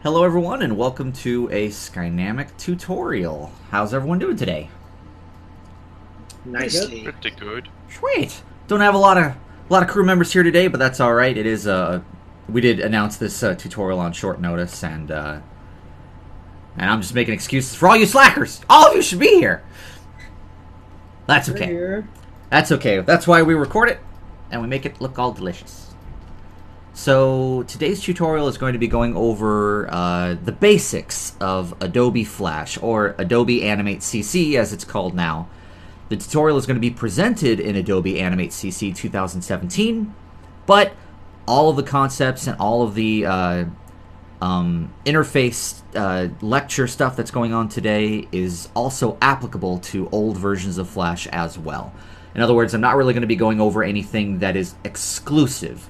Hello everyone and welcome to a Skynamic tutorial. How's everyone doing today? Nicely. Pretty good. Sweet. Don't have a lot of crew members here today, but that's all right. It is we did announce this tutorial on short notice, and I'm just making excuses for all you slackers. All of you should be here. That's okay. Here. That's okay. That's why we record it and we make it look all delicious. So today's tutorial is going to be going over the basics of Adobe Flash, or Adobe Animate CC as it's called now. The tutorial is going to be presented in Adobe Animate CC 2017, but all of the concepts and all of the interface lecture stuff that's going on today is also applicable to old versions of Flash as well. In other words, I'm not really going to be going over anything that is exclusive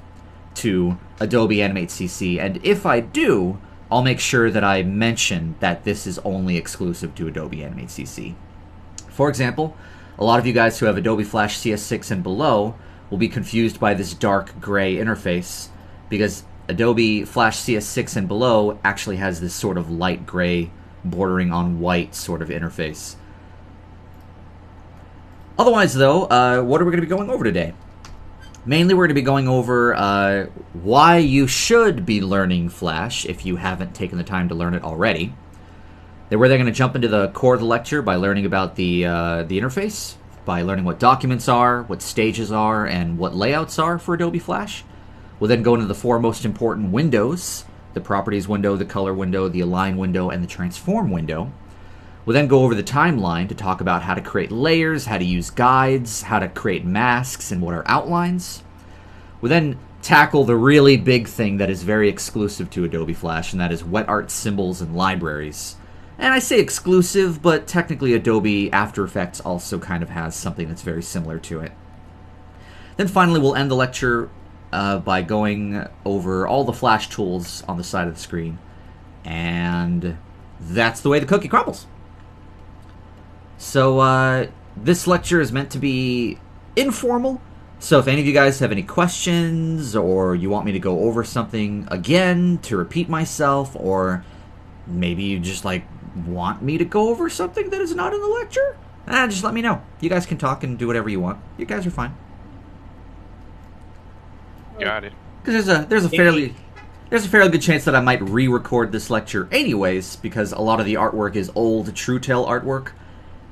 to Adobe Animate CC, and if I do, I'll make sure that I mention that this is only exclusive to Adobe Animate CC. For example, a lot of you guys who have Adobe Flash CS6 and below will be confused by this dark gray interface because Adobe Flash CS6 and below actually has this sort of light gray bordering on white sort of interface. Otherwise though, what are we going to be going over today? Mainly we're going to be going over why you should be learning Flash if you haven't taken the time to learn it already. Then we're going to jump into the core of the lecture by learning about the interface, by learning what documents are, what stages are, and what layouts are for Adobe Flash. We'll then go into the four most important windows: the Properties window, the Color window, the Align window, and the Transform window. We'll then go over the timeline to talk about how to create layers, how to use guides, how to create masks, and what are outlines. We'll then tackle the really big thing that is very exclusive to Adobe Flash, and that is wet art symbols and libraries. And I say exclusive, but technically Adobe After Effects also kind of has something that's very similar to it. Then finally we'll end the lecture by going over all the Flash tools on the side of the screen. And that's the way the cookie crumbles. So this lecture is meant to be informal, so if any of you guys have any questions or you want me to go over something again to repeat myself, or maybe you just want me to go over something that is not in the lecture, just let me know. You guys can talk and do whatever you want. You guys are fine. Got it. Because there's a fairly good chance that I might re-record this lecture anyways, because a lot of the artwork is old TrueTale artwork.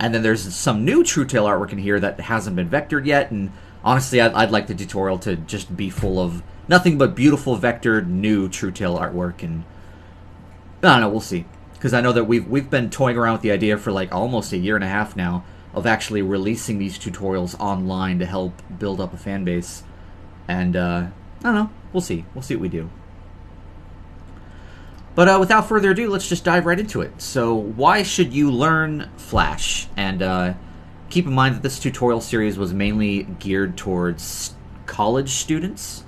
And then there's some new TrueTale artwork in here that hasn't been vectored yet, and honestly, I'd like the tutorial to just be full of nothing but beautiful vectored new TrueTale artwork, and I don't know, we'll see. Because I know that we've been toying around with the idea for almost a year and a half now of actually releasing these tutorials online to help build up a fan base, and I don't know, we'll see. We'll see what we do. But without further ado, let's just dive right into it. So why should you learn Flash? And keep in mind that this tutorial series was mainly geared towards college students.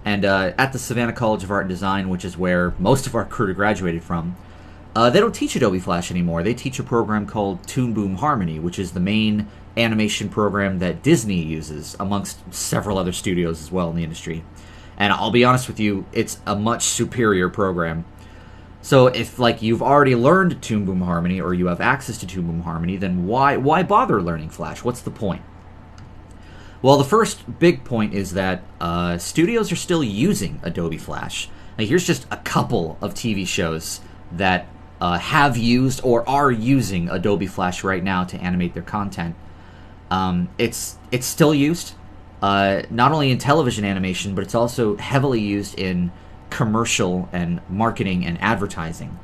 And at the Savannah College of Art and Design, which is where most of our crew graduated from, they don't teach Adobe Flash anymore. They teach a program called Toon Boom Harmony, which is the main animation program that Disney uses, amongst several other studios as well in the industry. And I'll be honest with you, it's a much superior program. So if you've already learned Toon Boom Harmony, or you have access to Toon Boom Harmony, then why bother learning Flash? What's the point? Well, the first big point is that studios are still using Adobe Flash. Now, here's just a couple of TV shows that have used or are using Adobe Flash right now to animate their content. It's still used, not only in television animation, but it's also heavily used in commercial and marketing and advertising.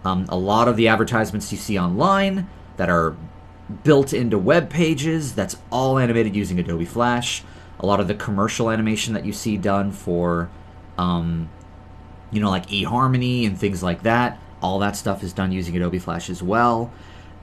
A lot of the advertisements you see online that are built into web pages, that's all animated using Adobe Flash. A lot of the commercial animation that you see done for eHarmony and things like that, all that stuff is done using Adobe Flash as well.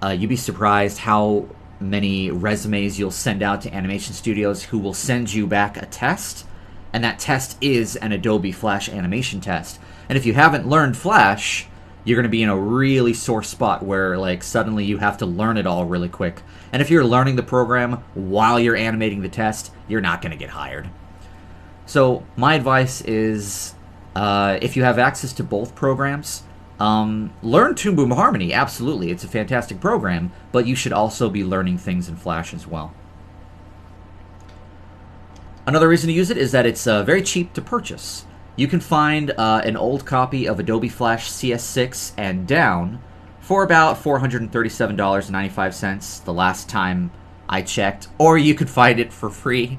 You'd be surprised how many resumes you'll send out to animation studios who will send you back a test, and that test is an Adobe Flash animation test. And if you haven't learned Flash, you're going to be in a really sore spot where suddenly you have to learn it all really quick. And if you're learning the program while you're animating the test, you're not going to get hired. So my advice is if you have access to both programs, Learn Toon Boom Harmony, absolutely. It's a fantastic program, but you should also be learning things in Flash as well. Another reason to use it is that it's very cheap to purchase. You can find an old copy of Adobe Flash CS6 and down for about $437.95 the last time I checked, or you could find it for free.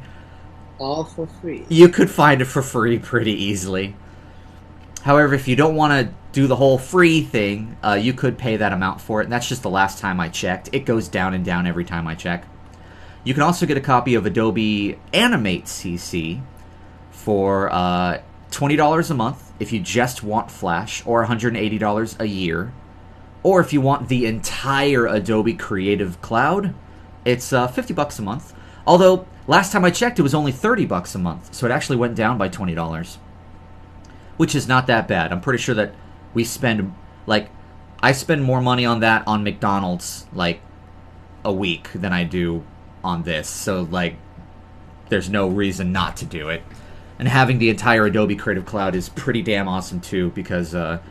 All for free. You could find it for free pretty easily. However, if you don't want to do the whole free thing, you could pay that amount for it, and that's just the last time I checked. It goes down and down every time I check. You can also get a copy of Adobe Animate CC for $20 a month if you just want Flash, or $180 a year. Or if you want the entire Adobe Creative Cloud, it's $50 a month. Although, last time I checked, it was only $30 a month, so it actually went down by $20. Which is not that bad. I'm pretty sure that we spend, like, I spend more money on that on McDonald's, like, a week than I do on this. So, like, there's no reason not to do it. And having the entire Adobe Creative Cloud is pretty damn awesome, too, because, well,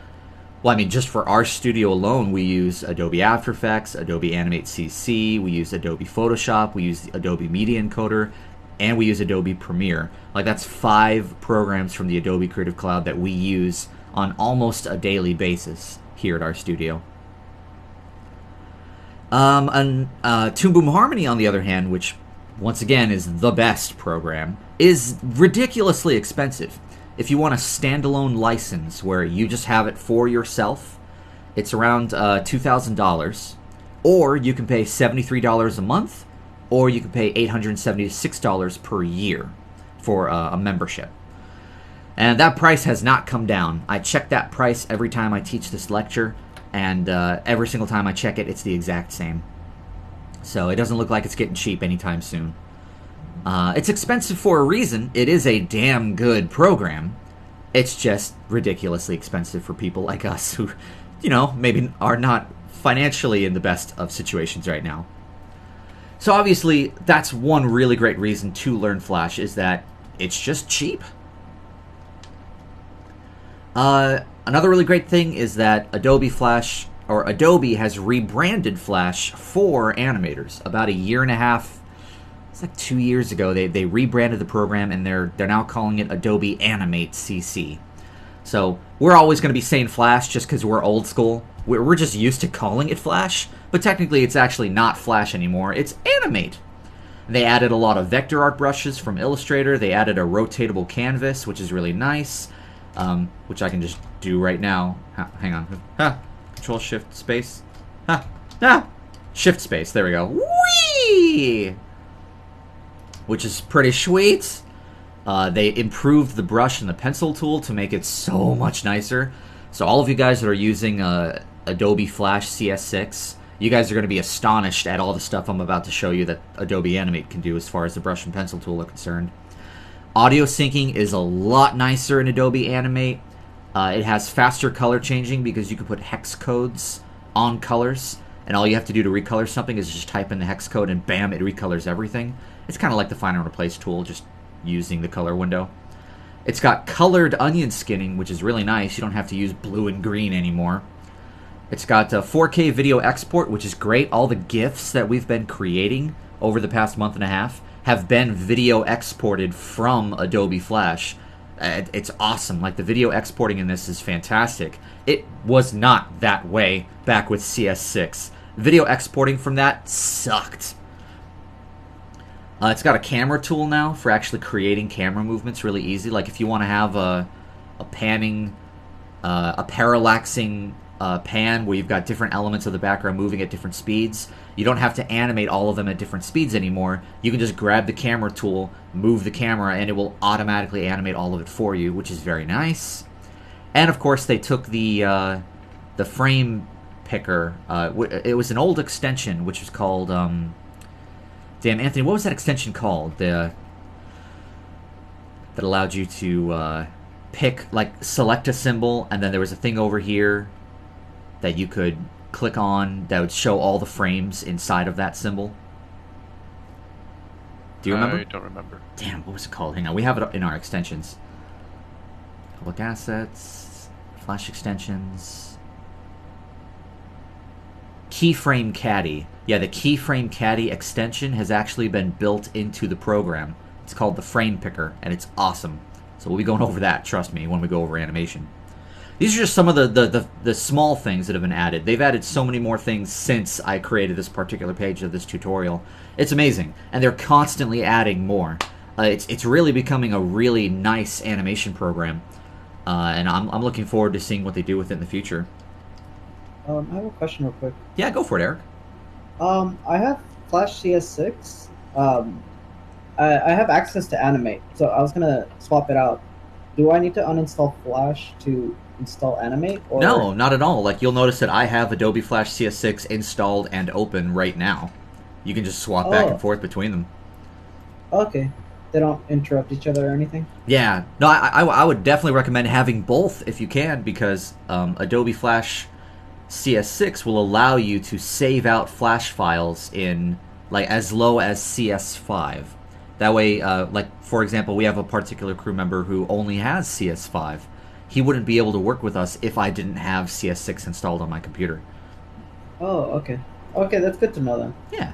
I mean, just for our studio alone, we use Adobe After Effects, Adobe Animate CC, we use Adobe Photoshop, we use Adobe Media Encoder, and we use Adobe Premiere. Like, that's 5 programs from the Adobe Creative Cloud that we use on almost a daily basis here at our studio. Toon Boom Harmony, on the other hand, which, once again, is the best program, is ridiculously expensive. If you want a standalone license where you just have it for yourself, it's around $2,000. Or you can pay $73 a month, or you can pay $876 per year for a membership. And that price has not come down. I check that price every time I teach this lecture, and every single time I check it, it's the exact same. So it doesn't look like it's getting cheap anytime soon. It's expensive for a reason. It is a damn good program. It's just ridiculously expensive for people like us who, you know, maybe are not financially in the best of situations right now. So obviously, that's one really great reason to learn Flash, is that it's just cheap. Another really great thing is that Adobe Flash, or Adobe, has rebranded Flash for animators. About a year and a half, it's like 2 years ago, they rebranded the program, and they're now calling it Adobe Animate CC. So we're always going to be saying Flash just because we're old school. We're just used to calling it Flash, but technically it's actually not Flash anymore. It's Animate. They added a lot of vector art brushes from Illustrator. They added a rotatable canvas, which is really nice, which I can just do right now. Hang on. Control Shift Space. Shift Space. There we go. Whee! Which is pretty sweet. They improved the brush and the pencil tool to make it so much nicer. So all of you guys that are using Adobe Flash CS6, you guys are going to be astonished at all the stuff I'm about to show you that Adobe Animate can do as far as the brush and pencil tool are concerned. Audio syncing is a lot nicer in Adobe Animate. It has faster color changing because you can put hex codes on colors, and all you have to do to recolor something is just type in the hex code and bam, it recolors everything. It's kind of like the Find and Replace tool, just using the color window. It's got colored onion skinning, which is really nice. You don't have to use blue and green anymore. It's got 4K video export, which is great. All the GIFs that we've been creating over the past month and a half have been video exported from Adobe Flash. It's awesome. Like, the video exporting in this is fantastic. It was not that way back with CS6. Video exporting from that sucked. It's got a camera tool now for actually creating camera movements really easy. Like, if you want to have a panning, a parallaxing pan where you've got different elements of the background moving at different speeds, you don't have to animate all of them at different speeds anymore. You can just grab the camera tool, move the camera, and it will automatically animate all of it for you, which is very nice. And of course, they took the frame picker. It was an old extension, which was called... Damn, Anthony, what was that extension called? That allowed you to pick, like, select a symbol, and then there was a thing over here that you could click on that would show all the frames inside of that symbol. Do you remember? I don't remember. Damn, what was it called? Hang on, we have it in our extensions. Public assets, Flash extensions. Keyframe Caddy. Yeah, the Keyframe Caddy extension has actually been built into the program. It's called the Frame Picker, and it's awesome. So we'll be going over that, trust me, when we go over animation. These are just some of the small things that have been added. They've added so many more things since I created this particular page of this tutorial. It's amazing, and they're constantly adding more. It's really becoming a really nice animation program, and I'm looking forward to seeing what they do with it in the future. I have a question real quick. Yeah, go for it, Eric. I have Flash CS6. I have access to animate, so I was gonna swap it out. Do I need to uninstall Flash to install animate? Or... No, not at all. Like, you'll notice that I have Adobe Flash CS6 installed and open right now. You can just swap back and forth between them. Okay. They don't interrupt each other or anything? Yeah. No, I would definitely recommend having both if you can, because Adobe Flash CS6 will allow you to save out Flash files in, like, as low as CS5. That way, like, for example, we have a particular crew member who only has CS5. He wouldn't be able to work with us if I didn't have CS6 installed on my computer. Oh, okay. Okay, that's good to know then. Yeah.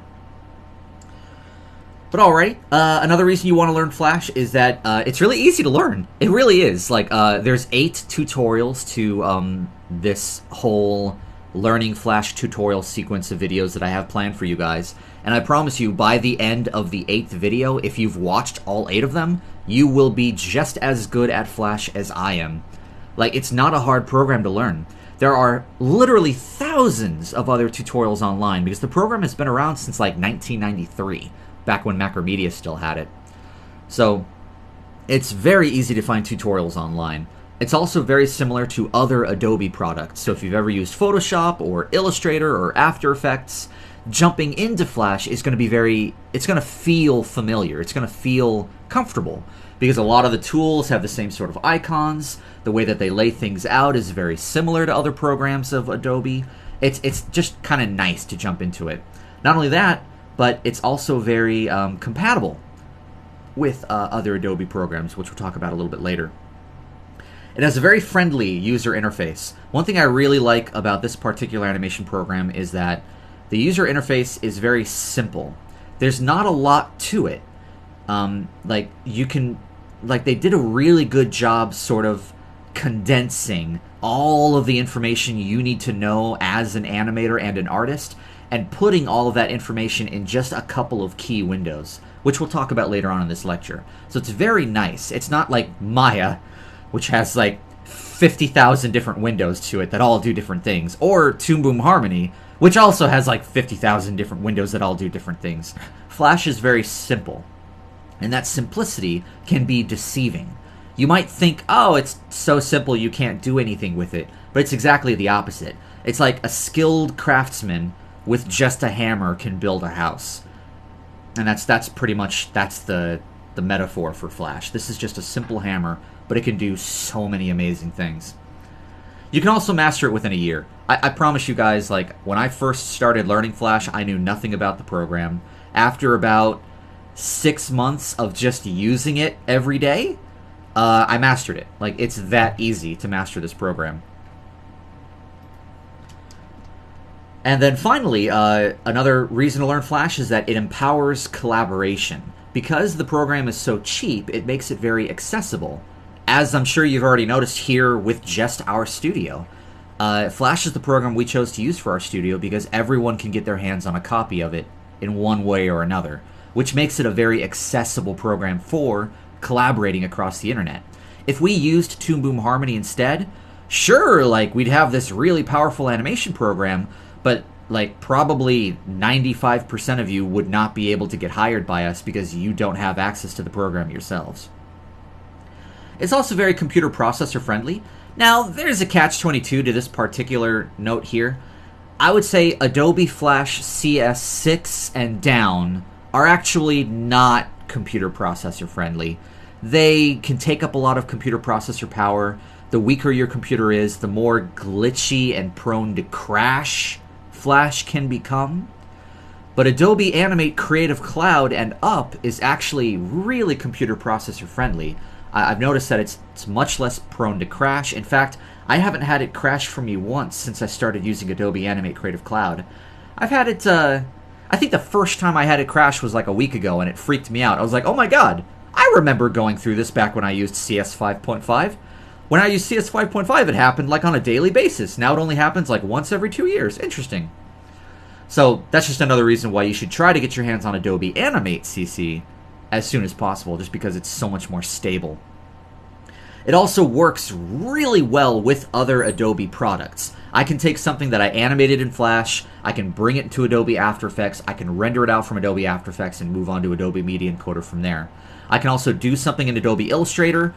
But alright, another reason you want to learn Flash is that it's really easy to learn. It really is. Like, there's 8 tutorials to this whole learning Flash tutorial sequence of videos that I have planned for you guys. And I promise you, by the end of the 8th video, if you've watched all 8 of them, you will be just as good at Flash as I am. Like, it's not a hard program to learn. There are literally thousands of other tutorials online because the program has been around since like 1993, back when Macromedia still had it. So it's very easy to find tutorials online. It's also very similar to other Adobe products. So if you've ever used Photoshop or Illustrator or After Effects, jumping into Flash is going to be it's going to feel familiar. It's going to feel comfortable because a lot of the tools have the same sort of icons. The way that they lay things out is very similar to other programs of Adobe. It's just kind of nice to jump into it. Not only that, but it's also very compatible with other Adobe programs, which we'll talk about a little bit later. It has a very friendly user interface. One thing I really like about this particular animation program is that the user interface is very simple. There's not a lot to it. Like they did a really good job sort of condensing all of the information you need to know as an animator and an artist and putting all of that information in just a couple of key windows, which we'll talk about later on in this lecture. So it's very nice. It's not like Maya, which has like 50,000 different windows to it that all do different things, or Toon Boom Harmony, which also has like 50,000 different windows that all do different things. Flash is very simple, and that simplicity can be deceiving. You might think, oh, it's so simple you can't do anything with it, but it's exactly the opposite. It's like a skilled craftsman with just a hammer can build a house. And that's pretty much the metaphor for Flash. This is just a simple hammer, but it can do so many amazing things. You can also master it within a year. I promise you guys, like, when I first started learning Flash, I knew nothing about the program. After about 6 months of just using it every day, I mastered it. Like, it's that easy to master this program. And then finally, another reason to learn Flash is that it empowers collaboration. Because the program is so cheap, it makes it very accessible. As I'm sure you've already noticed here with just our studio. Flash is the program we chose to use for our studio because everyone can get their hands on a copy of it in one way or another, which makes it a very accessible program for collaborating across the internet. If we used Toon Boom Harmony instead, sure, like, we'd have this really powerful animation program, but like probably 95% of you would not be able to get hired by us because you don't have access to the program yourselves. It's also very computer processor friendly. Now, there's a catch-22 to this particular note here. I would say Adobe Flash CS6 and down are actually not computer processor friendly. They can take up a lot of computer processor power. The weaker your computer is, the more glitchy and prone to crash Flash can become. But Adobe Animate Creative Cloud and up is actually really computer processor friendly. I've noticed that it's much less prone to crash. In fact, I haven't had it crash for me once since I started using Adobe Animate Creative Cloud. I've had it, I think the first time I had it crash was like a week ago, and it freaked me out. I was like, oh my god, I remember going through this back when I used CS 5.5. When I used CS 5.5, it happened like on a daily basis. Now it only happens like once every 2 years. Interesting. So that's just another reason why you should try to get your hands on Adobe Animate CC as soon as possible, just because it's so much more stable. It also works really well with other Adobe products. I can take something that I animated in Flash, I can bring it into Adobe After Effects, I can render it out from Adobe After Effects and move on to Adobe Media Encoder from there. I can also do something in Adobe Illustrator,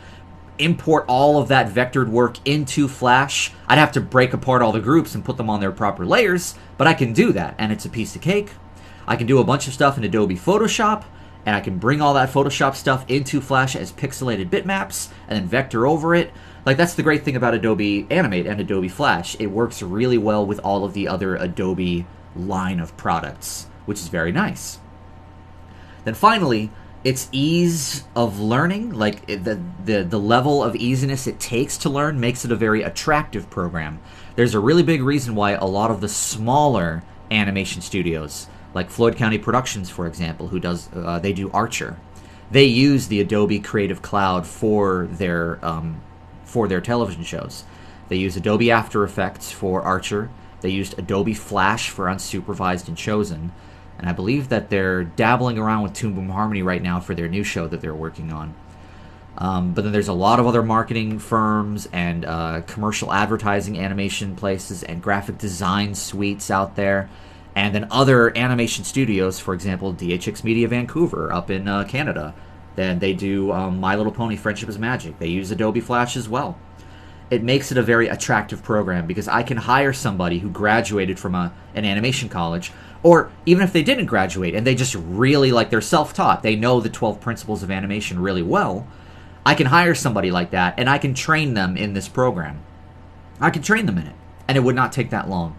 import all of that vectored work into Flash. I'd have to break apart all the groups and put them on their proper layers, but I can do that, and it's a piece of cake. I can do a bunch of stuff in Adobe Photoshop, and I can bring all that Photoshop stuff into Flash as pixelated bitmaps, and then vector over it. Like, that's the great thing about Adobe Animate and Adobe Flash. It works really well with all of the other Adobe line of products, which is very nice. Then finally, its ease of learning, like the level of easiness it takes to learn, makes it a very attractive program. There's a really big reason why a lot of the smaller animation studios, like Floyd County Productions, for example, who does they do Archer, they use the Adobe Creative Cloud for their television shows. They use Adobe After Effects for Archer. They used Adobe Flash for Unsupervised and Chosen. And I believe that they're dabbling around with Toon Boom Harmony right now for their new show that they're working on. But then there's a lot of other marketing firms and commercial advertising animation places and graphic design suites out there. And then other animation studios, for example, DHX Media Vancouver up in Canada. Then they do My Little Pony Friendship is Magic. They use Adobe Flash as well. It makes it a very attractive program because I can hire somebody who graduated from an animation college, or even if they didn't graduate and they just really, like, they're self-taught, they know the 12 principles of animation really well, I can hire somebody like that and I can train them in this program. I can train them in it, and it would not take that long.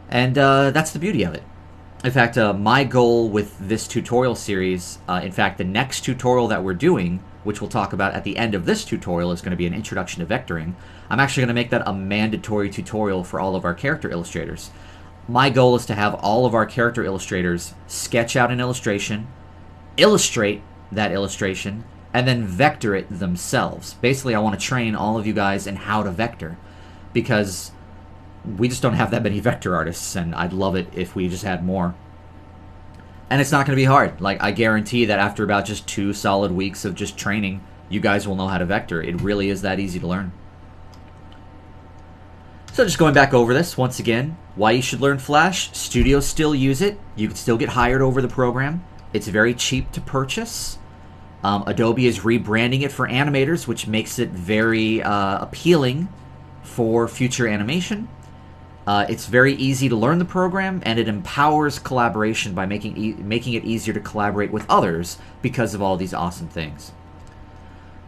And that's the beauty of it. In fact, my goal with this tutorial series, in fact, the next tutorial that we're doing, which we'll talk about at the end of this tutorial, is going to be an introduction to vectoring. I'm actually going to make that a mandatory tutorial for all of our character illustrators. My goal is to have all of our character illustrators sketch out an illustration, illustrate that illustration, and then vector it themselves. Basically, I want to train all of you guys in how to vector, because we just don't have that many vector artists, and I'd love it if we just had more. And it's not going to be hard. Like, I guarantee that after about just 2 solid weeks of just training, you guys will know how to vector. It really is that easy to learn. So just going back over this, once again, why you should learn Flash. Studios still use it. You can still get hired over the program. It's very cheap to purchase. Adobe is rebranding it for animators, which makes it very appealing for future animation. It's very easy to learn the program, and it empowers collaboration by making it easier to collaborate with others because of all these awesome things.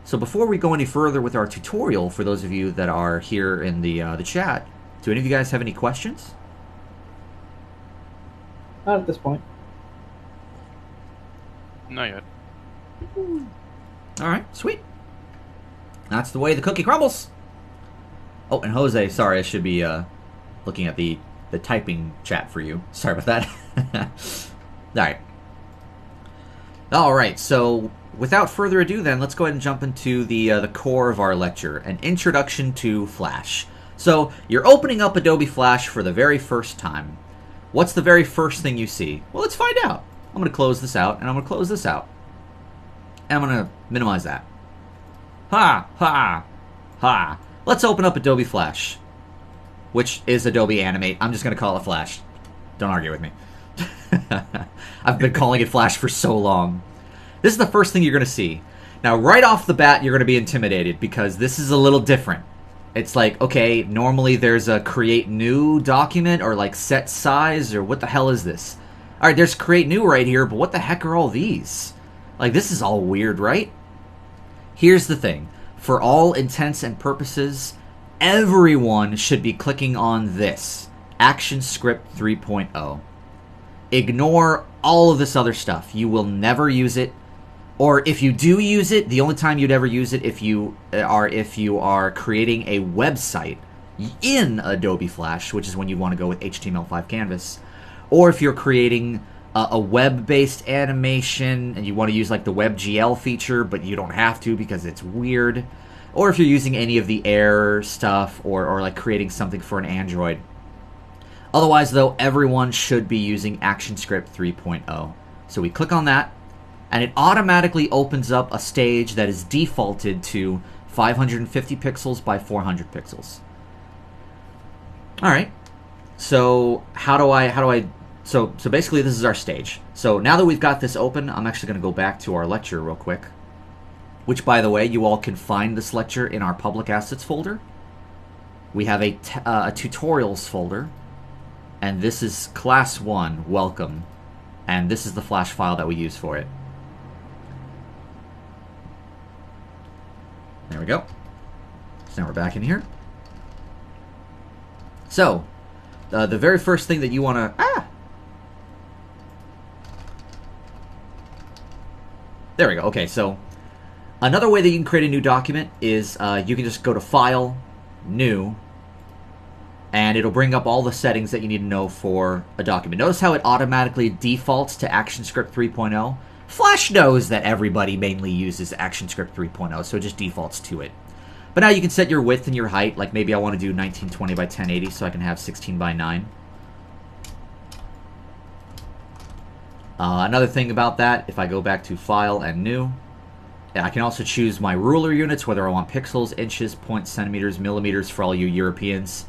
So before we go any further with our tutorial, for those of you that are here in the chat, do any of you guys have any questions? Not at this point. Not yet. All right, sweet. That's the way the cookie crumbles. Oh, and Jose, sorry, I should be looking at the typing chat for you. Sorry about that. All right, so without further ado then, let's go ahead and jump into the core of our lecture, an introduction to Flash. So you're opening up Adobe Flash for the very first time. What's the very first thing you see? Well, let's find out. I'm going to close this out, and I'm going to close this out. And I'm going to minimize that. Ha! Ha! Ha! Let's open up Adobe Flash, which is Adobe Animate. I'm just going to call it Flash. Don't argue with me. I've been calling it Flash for so long. This is the first thing you're going to see. Now, right off the bat, you're going to be intimidated because this is a little different. It's like, okay, normally there's a create new document or like set size, or what the hell is this? All right, there's create new right here, but what the heck are all these? Like, this is all weird, right? Here's the thing. For all intents and purposes, everyone should be clicking on this, Action Script 3.0. Ignore all of this other stuff. You will never use it. Or if you do use it, the only time you'd ever use it if you are creating a website in Adobe Flash, which is when you want to go with HTML5 Canvas. Or if you're creating a web-based animation and you want to use like the WebGL feature, but you don't have to because it's weird. Or if you're using any of the Air stuff or like creating something for an Android. Otherwise, though, everyone should be using ActionScript 3.0. So we click on that, and it automatically opens up a stage that is defaulted to 550 pixels by 400 pixels. All right. So so basically this is our stage. So now that we've got this open, I'm actually going to go back to our lecture real quick. Which, by the way, you all can find this lecture in our public assets folder. We have a tutorials folder. And this is class 1, welcome. And this is the Flash file that we use for it. There we go. So now we're back in here. So, the very first thing that you want to... There we go. Okay, so another way that you can create a new document is you can just go to File, New, and it'll bring up all the settings that you need to know for a document. Notice how it automatically defaults to ActionScript 3.0. Flash knows that everybody mainly uses ActionScript 3.0, so it just defaults to it. But now you can set your width and your height. Like maybe I want to do 1920 by 1080 so I can have 16 by 9. Another thing about that, if I go back to File and New, I can also choose my ruler units, whether I want pixels, inches, points, centimeters, millimeters for all you Europeans.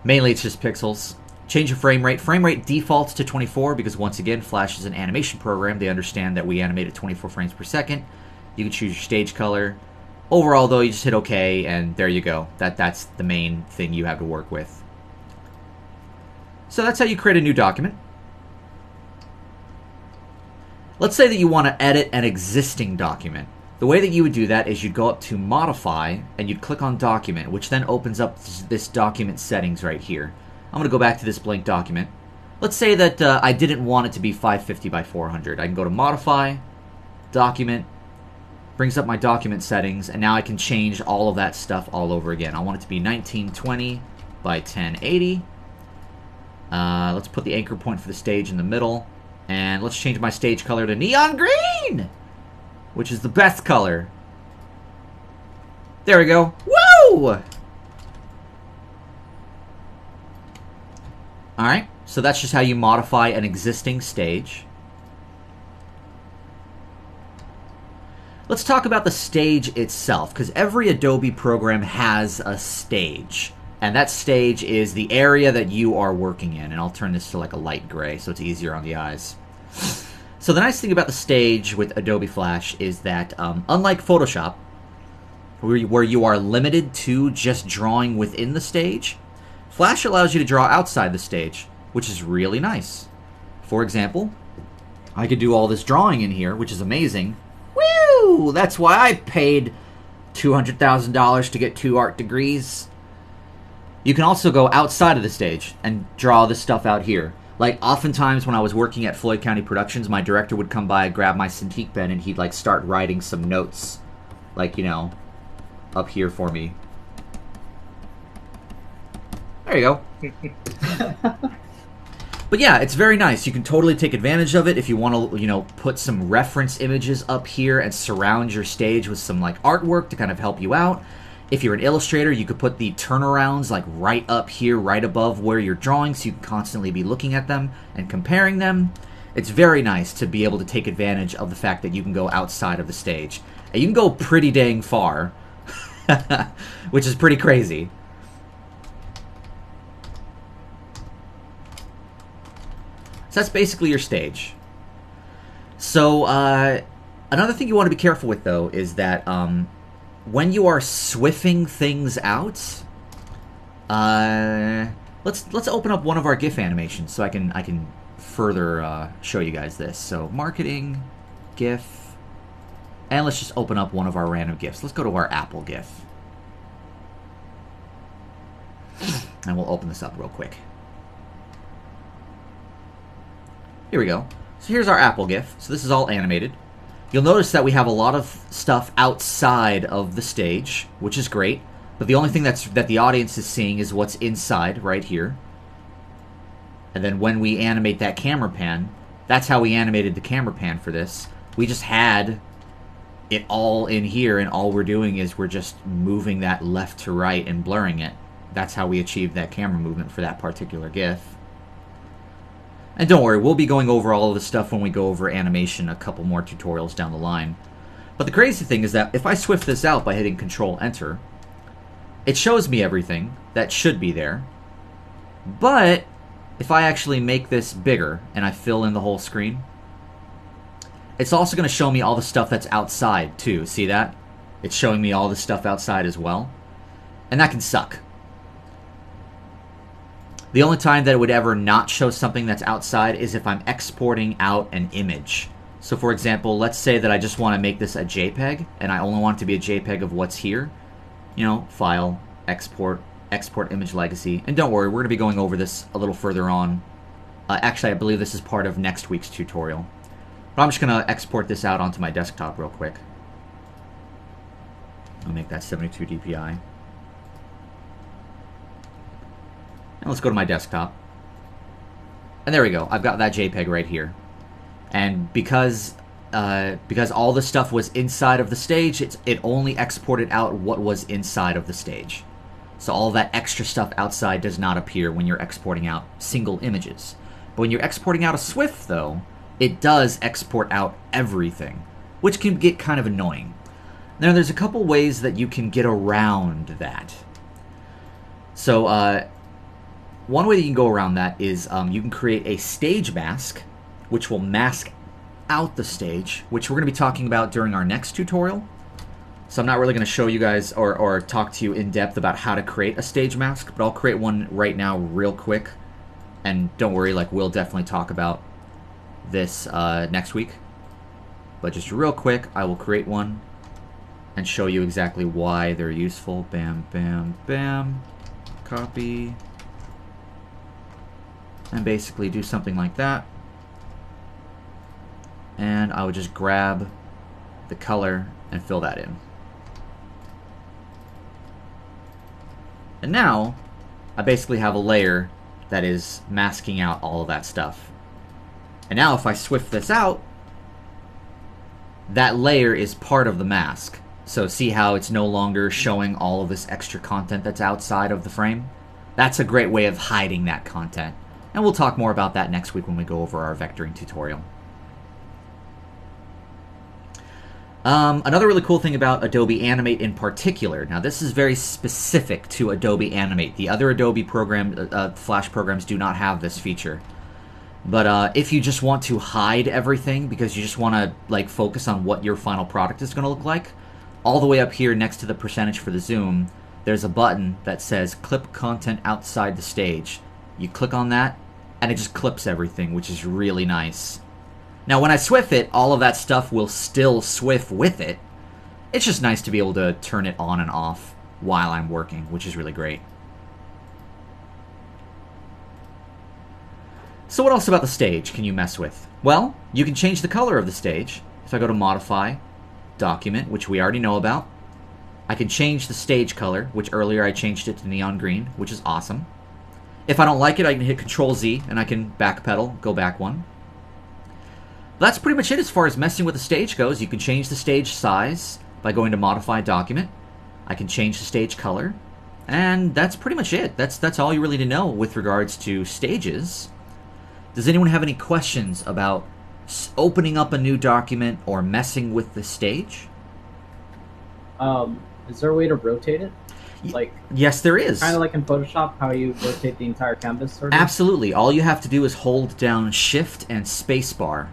Mainly it's just pixels. Change your frame rate. Frame rate defaults to 24 because once again Flash is an animation program. They understand that we animate at 24 frames per second. You can choose your stage color. Overall though, you just hit OK and there you go. That's the main thing you have to work with. So that's how you create a new document. Let's say that you want to edit an existing document. The way that you would do that is you'd go up to Modify, and you'd click on Document, which then opens up this document settings right here. I'm going to go back to this blank document. Let's say that I didn't want it to be 550 by 400. I can go to Modify, Document, brings up my document settings, and now I can change all of that stuff all over again. I want it to be 1920 by 1080. Let's put the anchor point for the stage in the middle, and let's change my stage color to neon green, which is the best color. There we go. Woo! Alright, so that's just how you modify an existing stage. Let's talk about the stage itself, because every Adobe program has a stage. And that stage is the area that you are working in. And I'll turn this to like a light gray so it's easier on the eyes. So the nice thing about the stage with Adobe Flash is that, unlike Photoshop, where you are limited to just drawing within the stage, Flash allows you to draw outside the stage, which is really nice. For example, I could do all this drawing in here, which is amazing. Woo! That's why I paid $200,000 to get 2 art degrees. You can also go outside of the stage and draw this stuff out here. Like, oftentimes when I was working at Floyd County Productions, my director would come by, grab my Cintiq pen, and he'd, like, start writing some notes, like, you know, up here for me. There you go. But yeah, it's very nice. You can totally take advantage of it if you want to, you know, put some reference images up here and surround your stage with some, like, artwork to kind of help you out. If you're an illustrator, you could put the turnarounds like right up here, right above where you're drawing, so you can constantly be looking at them and comparing them. It's very nice to be able to take advantage of the fact that you can go outside of the stage. And you can go pretty dang far, which is pretty crazy. So that's basically your stage. So another thing you want to be careful with, though, is that when you are swiffing things out, let's open up one of our GIF animations so I can further show you guys this. So marketing, GIF, and let's just open up one of our random GIFs. Let's go to our Apple GIF, and we'll open this up real quick. Here we go. So here's our Apple GIF. So this is all animated. You'll notice that we have a lot of stuff outside of the stage, which is great. But the only thing that the audience is seeing is what's inside right here. And then when we animate that camera pan, that's how we animated the camera pan for this. We just had it all in here, and all we're doing is we're just moving that left to right and blurring it. That's how we achieved that camera movement for that particular GIF. And don't worry, we'll be going over all of this stuff when we go over animation a couple more tutorials down the line. But the crazy thing is that if I swift this out by hitting Control-Enter, it shows me everything that should be there. But if I actually make this bigger and I fill in the whole screen, it's also going to show me all the stuff that's outside too. See that? It's showing me all the stuff outside as well. And that can suck. The only time that it would ever not show something that's outside is if I'm exporting out an image. So for example, let's say that I just want to make this a JPEG, and I only want it to be a JPEG of what's here. You know, File, Export, Export Image Legacy. And don't worry, we're going to be going over this a little further on. Actually, I believe this is part of next week's tutorial. But I'm just going to export this out onto my desktop real quick. I'll make that 72 dpi. And let's go to my desktop. And there we go. I've got that JPEG right here. And because all the stuff was inside of the stage, it only exported out what was inside of the stage. So all that extra stuff outside does not appear when you're exporting out single images. But when you're exporting out a SWF, though, it does export out everything, which can get kind of annoying. Now, there's a couple ways that you can get around that. So, one way that you can go around that is you can create a stage mask, which will mask out the stage, which we're going to be talking about during our next tutorial. So I'm not really going to show you guys or talk to you in depth about how to create a stage mask, but I'll create one right now real quick. And don't worry, like, we'll definitely talk about this next week. But just real quick, I will create one and show you exactly why they're useful. Bam, bam, bam. Copy. And basically do something like that. And I would just grab the color and fill that in. And now, I basically have a layer that is masking out all of that stuff. And now if I swift this out, that layer is part of the mask. So see how it's no longer showing all of this extra content that's outside of the frame? That's a great way of hiding that content. And we'll talk more about that next week when we go over our vectoring tutorial. Another really cool thing about Adobe Animate in particular, now this is very specific to Adobe Animate. The other Adobe Flash programs do not have this feature. But if you just want to hide everything because you just want to like focus on what your final product is going to look like, all the way up here next to the percentage for the zoom, there's a button that says Clip Content Outside the Stage. You click on that, and it just clips everything, which is really nice. Now, when I SWF it, all of that stuff will still SWF with it. It's just nice to be able to turn it on and off while I'm working, which is really great. So what else about the stage can you mess with? Well, you can change the color of the stage. If I go to Modify, Document, which we already know about, I can change the stage color, which earlier I changed it to neon green, which is awesome. If I don't like it, I can hit Control-Z, and I can backpedal, go back one. That's pretty much it as far as messing with the stage goes. You can change the stage size by going to Modify Document. I can change the stage color. And that's pretty much it. That's all you really need to know with regards to stages. Does anyone have any questions about opening up a new document or messing with the stage? Is there a way to rotate it? Like, yes, there is. Kind of like in Photoshop, how you rotate the entire canvas, sort of? Absolutely. All you have to do is hold down Shift and Spacebar,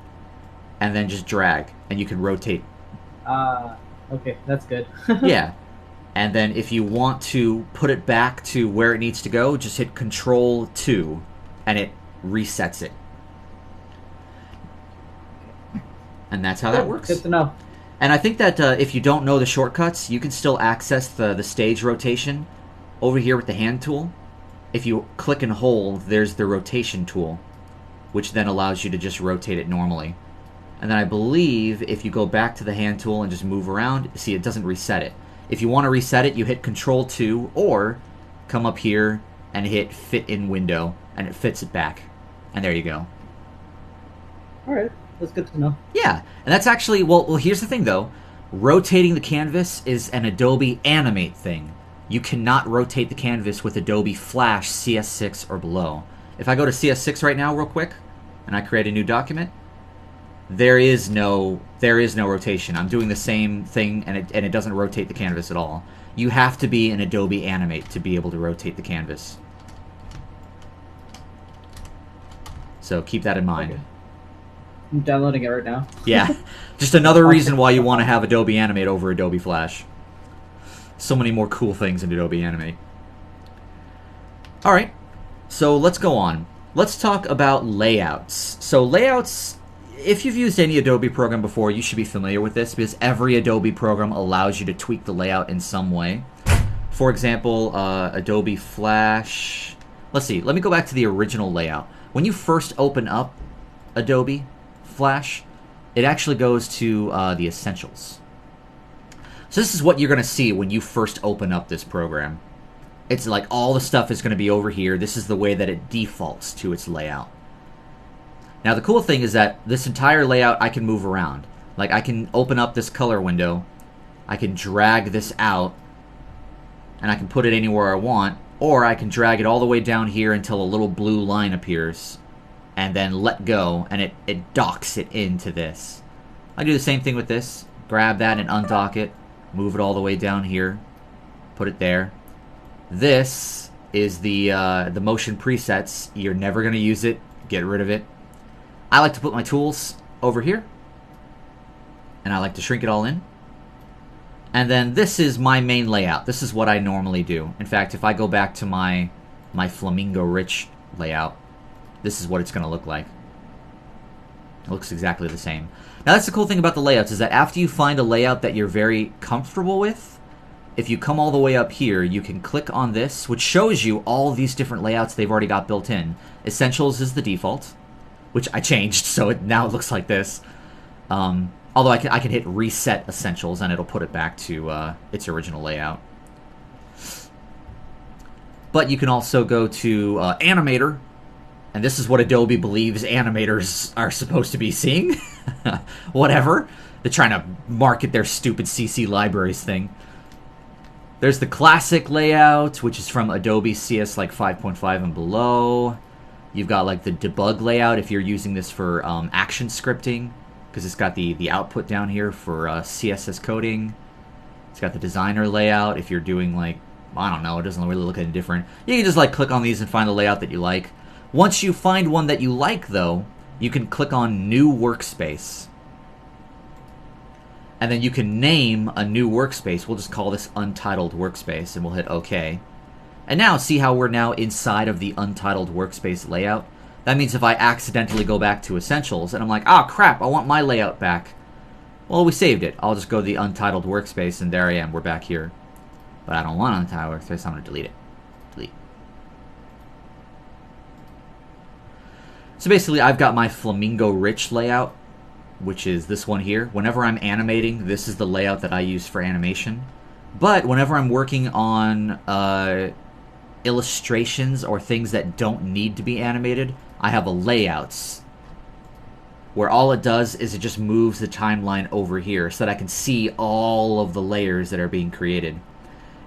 and then just drag, and you can rotate. Okay, that's good. Yeah. And then if you want to put it back to where it needs to go, just hit Control-2, and it resets it. And that's how that works. Good to know. And I think that if you don't know the shortcuts, you can still access the stage rotation over here with the hand tool. If you click and hold, there's the rotation tool, which then allows you to just rotate it normally. And then I believe if you go back to the hand tool and just move around, see, it doesn't reset it. If you want to reset it, you hit Control-2 or come up here and hit Fit in Window, and it fits it back. And there you go. All right, that's good to know. Yeah, and that's actually, well, here's the thing, though. Rotating the canvas is an Adobe Animate thing. You cannot rotate the canvas with Adobe Flash CS6 or below. If I go to CS6 right now real quick, and I create a new document, there is no rotation. I'm doing the same thing, and it doesn't rotate the canvas at all. You have to be an Adobe Animate to be able to rotate the canvas. So keep that in mind. Okay. I'm downloading it right now. Yeah, just another reason why you want to have Adobe Animate over Adobe Flash. So many more cool things in Adobe Animate. Alright, so let's go on. Let's talk about layouts. So layouts, if you've used any Adobe program before, you should be familiar with this because every Adobe program allows you to tweak the layout in some way. For example, Adobe Flash. Let's see, let me go back to the original layout. When you first open up Adobe Flash, it actually goes to the Essentials. So this is what you're going to see when you first open up this program. It's like all the stuff is going to be over here. This is the way that it defaults to its layout. Now the cool thing is that this entire layout I can move around. Like I can open up this color window, I can drag this out, and I can put it anywhere I want, or I can drag it all the way down here until a little blue line appears, and then let go, and it docks it into this. I do the same thing with this. Grab that and undock it, move it all the way down here, put it there. This is the motion presets. You're never going to use it. Get rid of it. I like to put my tools over here, and I like to shrink it all in. And then this is my main layout. This is what I normally do. In fact, if I go back to my Flamingo Rich layout, this is what it's going to look like. It looks exactly the same. Now that's the cool thing about the layouts, is that after you find a layout that you're very comfortable with, if you come all the way up here, you can click on this, which shows you all of these different layouts they've already got built in. Essentials is the default, which I changed, so now it looks like this. Although I can hit Reset Essentials, and it'll put it back to its original layout. But you can also go to Animator, and this is what Adobe believes animators are supposed to be seeing. Whatever. They're trying to market their stupid CC libraries thing. There's the classic layout, which is from Adobe CS like 5.5 and below. You've got like the debug layout if you're using this for action scripting, because it's got the output down here for CSS coding. It's got the designer layout if you're doing like, I don't know, it doesn't really look any different. You can just like click on these and find the layout that you like. Once you find one that you like, though, you can click on New Workspace. And then you can name a new workspace. We'll just call this Untitled Workspace, and we'll hit OK. And now, see how we're now inside of the Untitled Workspace layout? That means if I accidentally go back to Essentials, and I'm like, oh crap, I want my layout back. Well, we saved it. I'll just go to the Untitled Workspace, and there I am. We're back here. But I don't want Untitled Workspace. I'm going to delete it. Delete. So basically, I've got my Flamingo Rich layout, which is this one here. Whenever I'm animating, this is the layout that I use for animation. But whenever I'm working on illustrations or things that don't need to be animated, I have a layouts, where all it does is it just moves the timeline over here so that I can see all of the layers that are being created.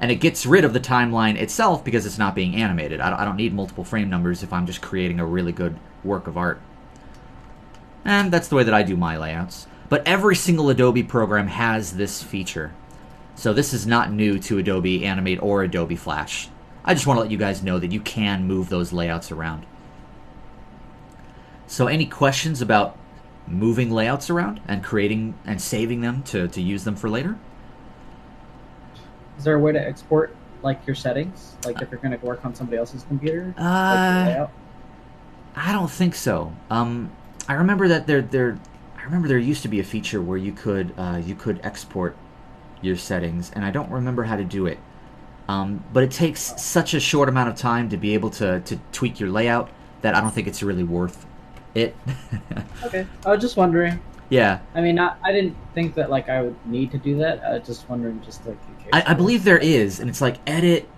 And it gets rid of the timeline itself because it's not being animated. I don't need multiple frame numbers if I'm just creating a really good work of art. And that's the way that I do my layouts. But every single Adobe program has this feature. So this is not new to Adobe Animate or Adobe Flash. I just want to let you guys know that you can move those layouts around. So any questions about moving layouts around and creating and saving them to use them for later? Is there a way to export like your settings? Like if you're going to work on somebody else's computer? Like the layout? I don't think so. I remember that there used to be a feature where you could export your settings, and I don't remember how to do it. But it takes such a short amount of time to be able to tweak your layout that I don't think it's really worth it. Okay, I was just wondering. Yeah. I mean, I didn't think that like I would need to do that. I was just wondering, just like in case. I believe there is, and it's like edit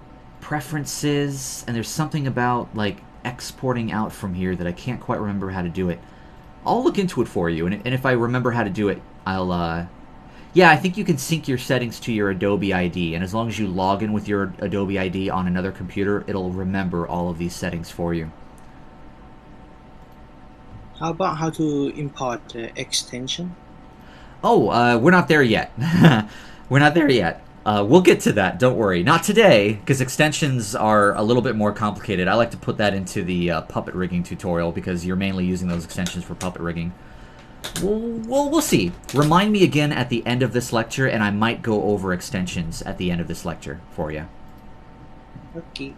preferences, and there's something about like exporting out from here that I can't quite remember how to do it. I'll look into it for you, and if I remember how to do it, I'll, yeah, I think you can sync your settings to your Adobe ID, and as long as you log in with your Adobe ID on another computer, it'll remember all of these settings for you. How about how to import extension? Oh, we're not there yet. We're not there yet. We'll get to that, don't worry. Not today, because extensions are a little bit more complicated. I like to put that into the puppet rigging tutorial, because you're mainly using those extensions for puppet rigging. We'll see. Remind me again at the end of this lecture, and I might go over extensions at the end of this lecture for you. Okay.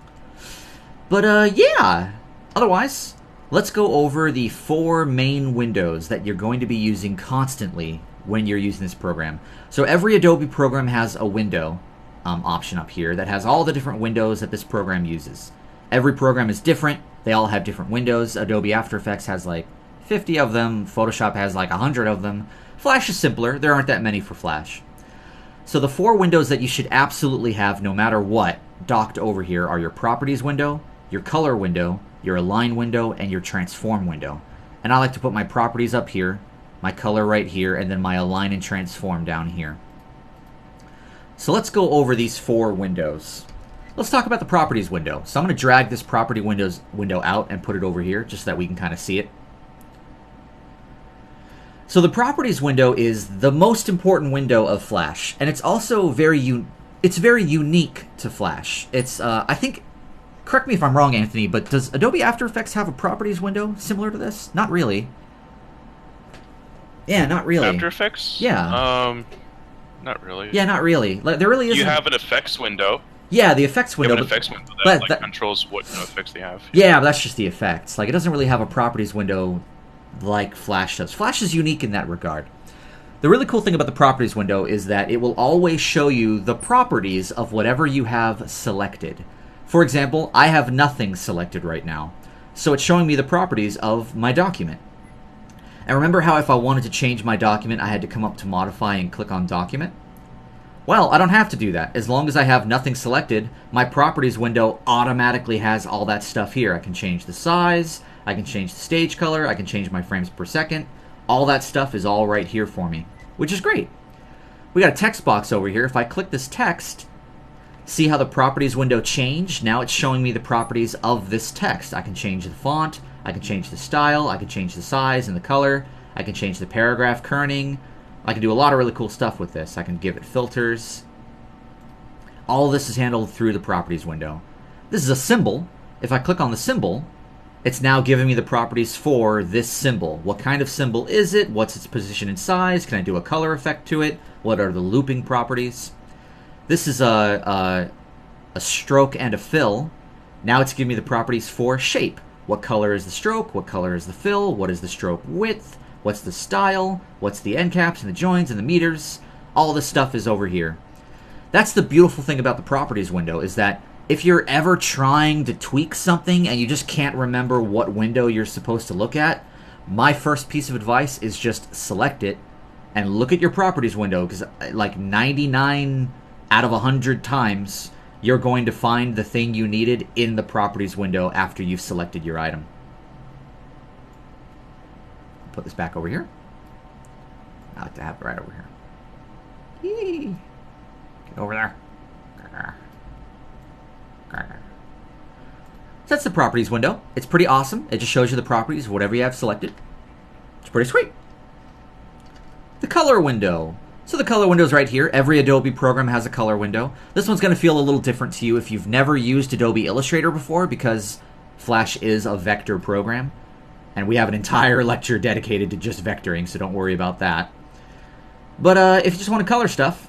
But, yeah. Otherwise, let's go over the 4 main windows that you're going to be using constantly when you're using this program. So every Adobe program has a window option up here that has all the different windows that this program uses. Every program is different. They all have different windows. Adobe After Effects has like 50 of them. Photoshop has like 100 of them. Flash is simpler. There aren't that many for Flash. So the 4 windows that you should absolutely have no matter what docked over here are your Properties window, your Color window, your Align window, and your Transform window. And I like to put my Properties up here, my Color right here, and then my Align and Transform down here. So let's go over these 4 windows. Let's talk about the Properties window. So I'm going to drag this Property window out and put it over here just so that we can kind of see it. So the Properties window is the most important window of Flash, and it's also very unique to Flash. It's I think, correct me if I'm wrong, Anthony, but does Adobe After Effects have a Properties window similar to this? Not really. Yeah, not really. After Effects? Yeah. Not really. Yeah, not really. Like, there really isn't. You have an effects window. Yeah, the effects window. You have an effects window that controls what effects they have. Yeah, but that's just the effects. Like, it doesn't really have a Properties window like Flash does. Flash is unique in that regard. The really cool thing about the Properties window is that it will always show you the properties of whatever you have selected. For example, I have nothing selected right now, so it's showing me the properties of my document. And remember how if I wanted to change my document, I had to come up to Modify and click on Document? Well, I don't have to do that. As long as I have nothing selected, my Properties window automatically has all that stuff here. I can change the size, I can change the stage color, I can change my frames per second. All that stuff is all right here for me, which is great. We got a text box over here. If I click this text, see how the Properties window changed? Now it's showing me the properties of this text. I can change the font, I can change the style, I can change the size and the color, I can change the paragraph kerning. I can do a lot of really cool stuff with this. I can give it filters. All of this is handled through the Properties window. This is a symbol. If I click on the symbol, it's now giving me the properties for this symbol. What kind of symbol is it? What's its position and size? Can I do a color effect to it? What are the looping properties? This is a stroke and a fill. Now it's giving me the properties for shape. What color is the stroke? What color is the fill? What is the stroke width? What's the style? What's the end caps and the joins and the meters? All this stuff is over here. That's the beautiful thing about the Properties window, is that if you're ever trying to tweak something and you just can't remember what window you're supposed to look at, my first piece of advice is just select it and look at your Properties window, because like 99 out of 100 times, you're going to find the thing you needed in the Properties window after you've selected your item. Put this back over here. I like to have it right over here. Yee. Get over there. So that's the Properties window. It's pretty awesome. It just shows you the properties of whatever you have selected. It's pretty sweet. The Color window. So the Color window is right here. Every Adobe program has a color window. This one's going to feel a little different to you if you've never used Adobe Illustrator before, because Flash is a vector program. And we have an entire lecture dedicated to just vectoring, so don't worry about that. But if you just want to color stuff,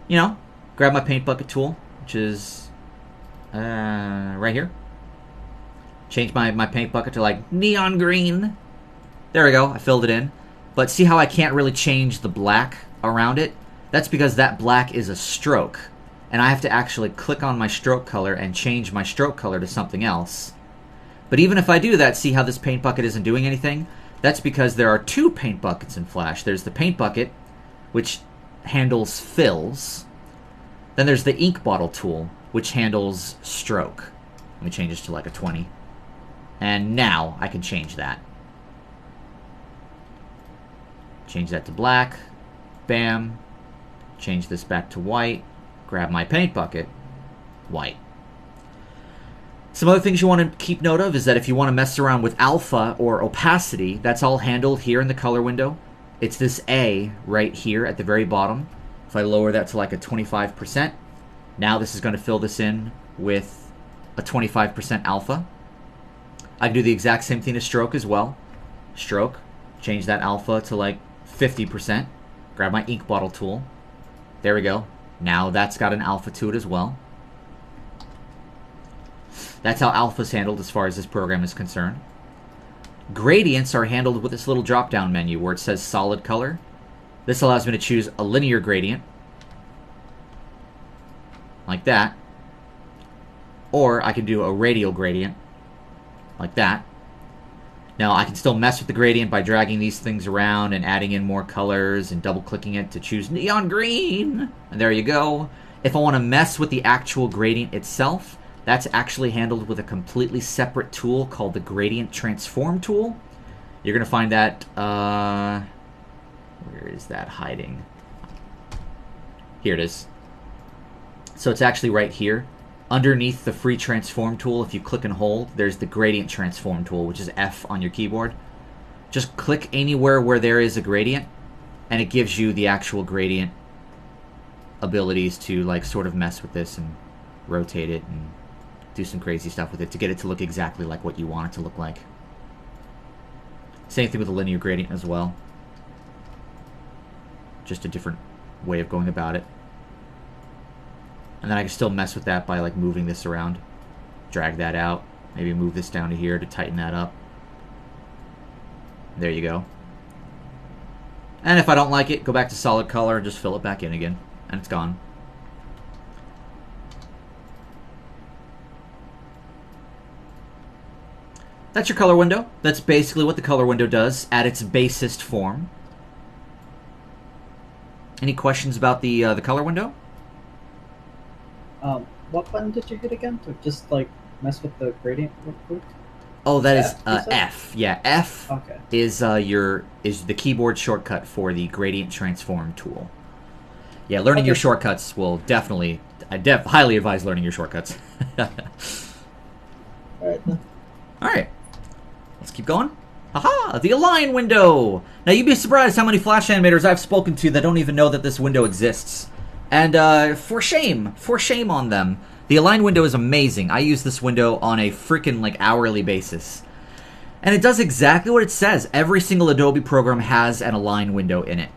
you know, grab my paint bucket tool, which is right here. Change my paint bucket to like neon green. There we go, I filled it in. But see how I can't really change the black around it? That's because that black is a stroke. And I have to actually click on my stroke color and change my stroke color to something else. But even if I do that, see how this paint bucket isn't doing anything? That's because there are 2 paint buckets in Flash. There's the paint bucket, which handles fills. Then there's the ink bottle tool, which handles stroke. Let me change this to like a 20. And now I can change that. Change that to black. Bam. Change this back to white. Grab my paint bucket. White. Some other things you want to keep note of is that if you want to mess around with alpha or opacity, that's all handled here in the color window. It's this A right here at the very bottom. If I lower that to like a 25%, now this is going to fill this in with a 25% alpha. I can do the exact same thing to stroke as well. Stroke, change that alpha to like 50%. Grab my ink bottle tool. There we go. Now that's got an alpha to it as well. That's how alpha is handled as far as this program is concerned. Gradients are handled with this little drop-down menu where it says solid color. This allows me to choose a linear gradient, like that. Or I can do a radial gradient, like that. Now I can still mess with the gradient by dragging these things around and adding in more colors and double-clicking it to choose neon green. And there you go. If I want to mess with the actual gradient itself, that's actually handled with a completely separate tool called the Gradient Transform tool. You're going to find that, where is that hiding? Here it is. So it's actually right here. Underneath the free transform tool, if you click and hold, there's the Gradient Transform tool, which is F on your keyboard. Just click anywhere where there is a gradient, and it gives you the actual gradient abilities to like sort of mess with this and rotate it and do some crazy stuff with it to get it to look exactly like what you want it to look like. Same thing with a linear gradient as well. Just a different way of going about it. And then I can still mess with that by like moving this around. Drag that out. Maybe move this down to here to tighten that up. There you go. And if I don't like it, go back to solid color and just fill it back in again. And it's gone. That's your color window. That's basically what the color window does at its basest form. Any questions about the color window? What button did you hit again to just like mess with the gradient real quick? Oh, that is F. Yeah, F Okay. is the keyboard shortcut for the Gradient Transform tool. Yeah, learning your shortcuts will definitely. I highly advise learning your shortcuts. All right then. All right. Let's keep going. Aha! The Align window! Now, you'd be surprised how many Flash animators I've spoken to that don't even know that this window exists. And for shame on them. The Align window is amazing. I use this window on a freaking like hourly basis. And it does exactly what it says. Every single Adobe program has an Align window in it.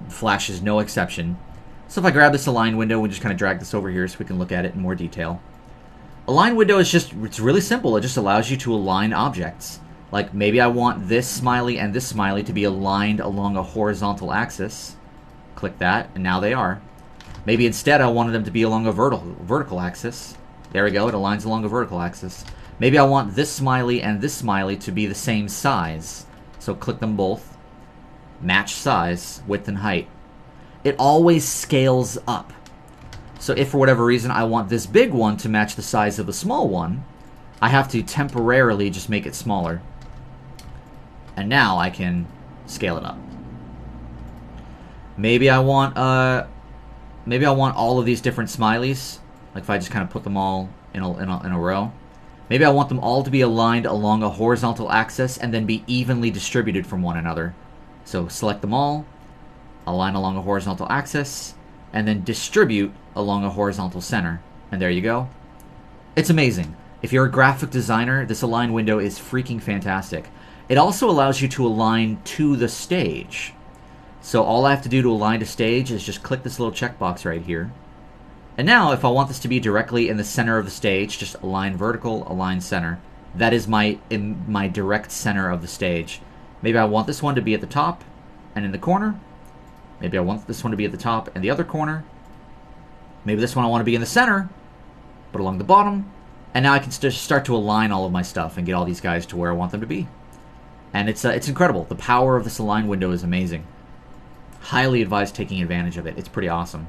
Flash is no exception. So if I grab this Align window, we just kind of drag this over here so we can look at it in more detail. Align window is it's really simple. It just allows you to align objects. Like maybe I want this smiley and this smiley to be aligned along a horizontal axis. Click that, and now they are. Maybe instead I wanted them to be along a vertical axis. There we go, it aligns along a vertical axis. Maybe I want this smiley and this smiley to be the same size. So click them both. Match size, width and height. It always scales up. So if for whatever reason I want this big one to match the size of the small one, I have to temporarily just make it smaller. And now I can scale it up. Maybe I want all of these different smileys. Like if I just kind of put them all in a row. Maybe I want them all to be aligned along a horizontal axis and then be evenly distributed from one another. So select them all, align along a horizontal axis, and then distribute along a horizontal center. And there you go. It's amazing. If you're a graphic designer, this Align window is freaking fantastic. It also allows you to align to the stage. So all I have to do to align to stage is just click this little checkbox right here. And now if I want this to be directly in the center of the stage, just align vertical, align center. That is my direct center of the stage. Maybe I want this one to be at the top and in the corner. Maybe I want this one to be at the top and the other corner. Maybe this one I want to be in the center, but along the bottom. And now I can just start to align all of my stuff and get all these guys to where I want them to be. And it's incredible. The power of this Align window is amazing. Highly advise taking advantage of it. It's pretty awesome.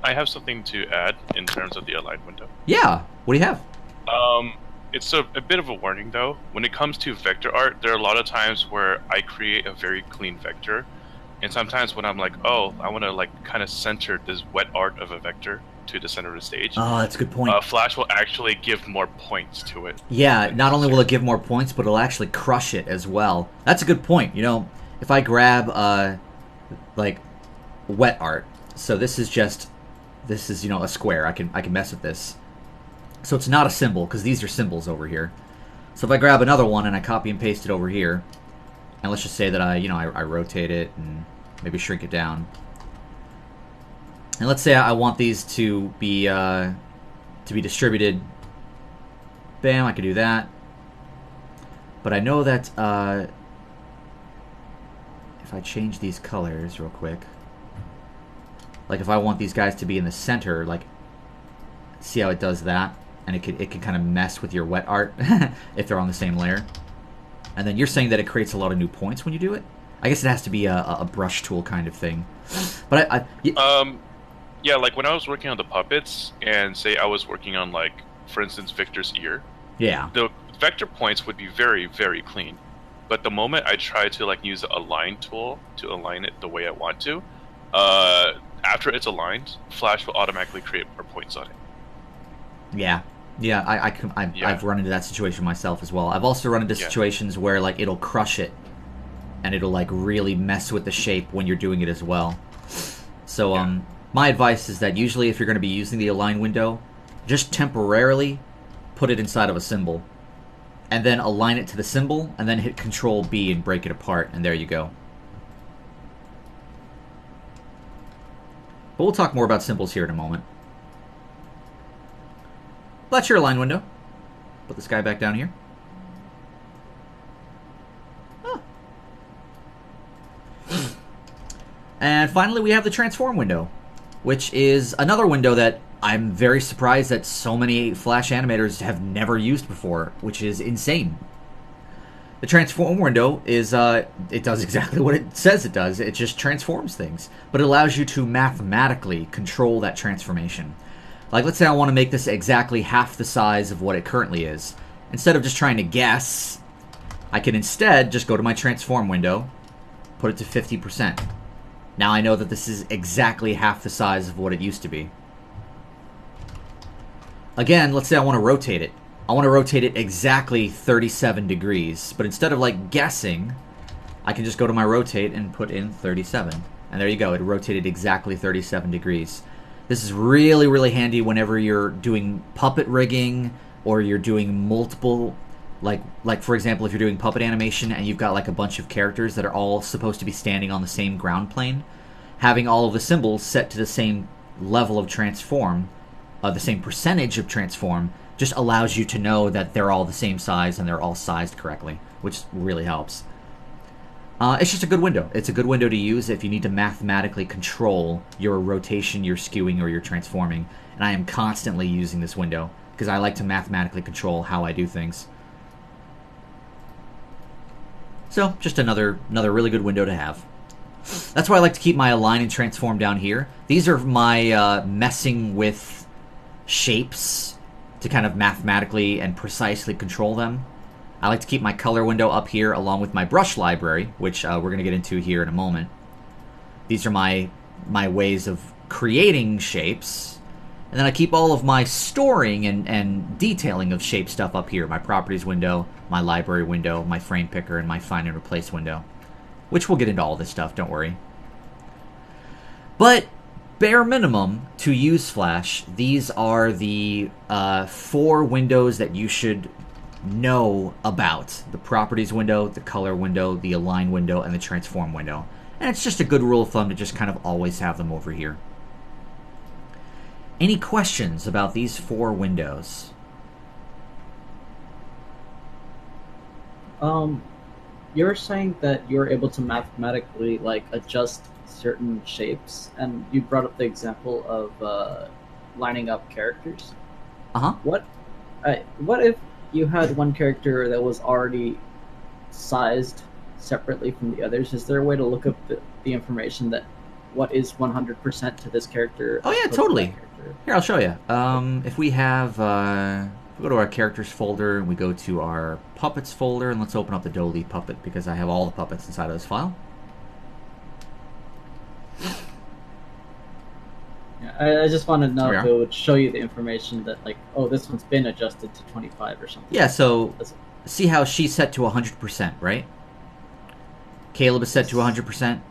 I have something to add in terms of the Align window. Yeah. What do you have? It's a bit of a warning though. When it comes to vector art, there are a lot of times where I create a very clean vector, and sometimes when I'm like, oh, I want to like kind of center this wet art of a vector to the center of the stage. Oh, that's a good point. Flash will actually give more points to it. Yeah, not only will it give more points, but it'll actually crush it as well. That's a good point. You know, if I grab like wet art, so this is you know, a square. I can mess with this. So it's not a symbol because these are symbols over here. So if I grab another one and I copy and paste it over here, and let's just say that I rotate it and maybe shrink it down. And let's say I want these to be distributed. Bam, I can do that. But I know that if I change these colors real quick, like if I want these guys to be in the center, like see how it does that, and it could kind of mess with your wet art if they're on the same layer. And then you're saying that it creates a lot of new points when you do it. I guess it has to be a brush tool kind of thing. But yeah, like when I was working on the puppets, and say I was working on, like, for instance, Victor's ear. Yeah. The vector points would be very, very clean. But the moment I try to like use a align tool to align it the way I want to, after it's aligned, Flash will automatically create more points on it. Yeah. Yeah, I've run into that situation myself as well. I've also run into situations where like it'll crush it, and it'll like really mess with the shape when you're doing it as well. So my advice is that usually if you're going to be using the align window, just temporarily put it inside of a symbol, and then align it to the symbol, and then hit Control B and break it apart, and there you go. But we'll talk more about symbols here in a moment. That's your align window. Put this guy back down here. Huh. And finally, we have the transform window, which is another window that I'm very surprised that so many Flash animators have never used before, which is insane. The transform window is, it does exactly what it says it does. It just transforms things, but it allows you to mathematically control that transformation. Like, let's say I want to make this exactly half the size of what it currently is. Instead of just trying to guess, I can instead just go to my transform window, put it to 50%. Now I know that this is exactly half the size of what it used to be. Again, let's say I want to rotate it. I want to rotate it exactly 37 degrees, but instead of like guessing, I can just go to my rotate and put in 37. And there you go, it rotated exactly 37 degrees. This is really, really handy whenever you're doing puppet rigging, or you're doing multiple, like for example, if you're doing puppet animation and you've got like a bunch of characters that are all supposed to be standing on the same ground plane, having all of the symbols set to the same level of transform, the same percentage of transform, just allows you to know that they're all the same size and they're all sized correctly, which really helps. It's just a good window. It's a good window to use if you need to mathematically control your rotation, your skewing, or your transforming. And I am constantly using this window because I like to mathematically control how I do things. So, just another really good window to have. That's why I like to keep my align and transform down here. These are my messing with shapes to kind of mathematically and precisely control them. I like to keep my color window up here along with my brush library, which we're going to get into here in a moment. These are my ways of creating shapes. And then I keep all of my storing and detailing of shape stuff up here. My properties window, my library window, my frame picker, and my find and replace window. Which we'll get into all this stuff, don't worry. But bare minimum, to use Flash, these are the 4 windows that you should know about. The properties window, the color window, the align window, and the transform window. And it's just a good rule of thumb to just kind of always have them over here. Any questions about these 4 windows? You're saying that you're able to mathematically like adjust certain shapes, and you brought up the example of lining up characters. What if you had one character that was already sized separately from the others? Is there a way to look up the information that what is 100% to this character? Oh yeah, totally. Here, I'll show you. If we have We go to our characters folder and we go to our puppets folder, and let's open up the Dolly puppet because I have all the puppets inside of this file. Yeah, I just want to know There we if are. it would show you the information that, like, oh, this one's been adjusted to 25 or something. Yeah, so That's- see how she's set to 100%, right? Caleb is set to 100%.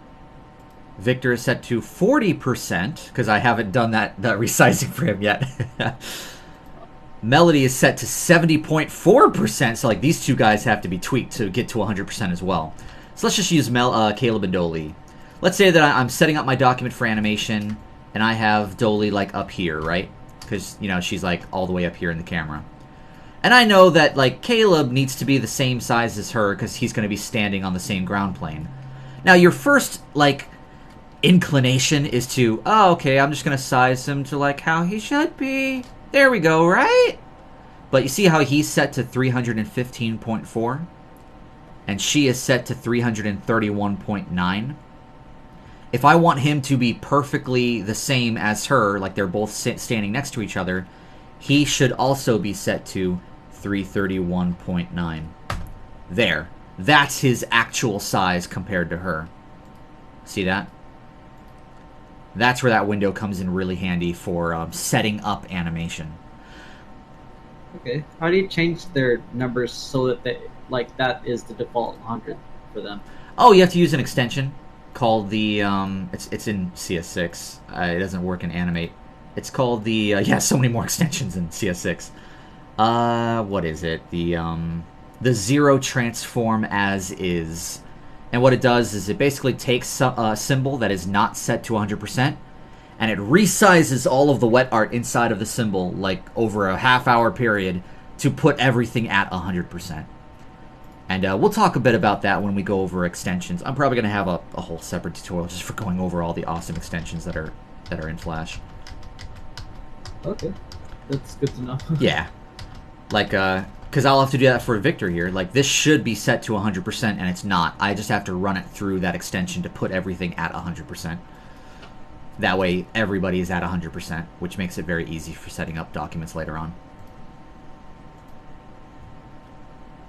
Victor is set to 40%, because I haven't done that resizing for him yet. Melody is set to 70.4%, so like these two guys have to be tweaked to get to 100% as well. So let's just use Caleb and Dolly. Let's say that I'm setting up my document for animation, and I have Dolly like up here, right? Because, you know, she's like all the way up here in the camera. And I know that like Caleb needs to be the same size as her because he's going to be standing on the same ground plane. Now your first like inclination is to, oh, okay, I'm just going to size him to like how he should be. There we go, right? But you see how he's set to 315.4? And she is set to 331.9. If I want him to be perfectly the same as her, like they're both standing next to each other, he should also be set to 331.9. There. That's his actual size compared to her. See that? That's where that window comes in really handy for setting up animation. Okay. How do you change their numbers so that they, like, that is the default 100 for them? Oh, you have to use an extension called the it's in CS6. It doesn't work in animate. It's called the yeah, so many more extensions in CS6. What is it? The zero transform as is. And what it does is it basically takes a symbol that is not set to 100%, and it resizes all of the wet art inside of the symbol, like over a half-hour period, to put everything at 100%. And we'll talk a bit about that when we go over extensions. I'm probably going to have a whole separate tutorial just for going over all the awesome extensions that are in Flash. Okay. That's good to know. Yeah. Like, because I'll have to do that for Victor here. Like, this should be set to 100%, and it's not. I just have to run it through that extension to put everything at 100%. That way, everybody is at 100%, which makes it very easy for setting up documents later on.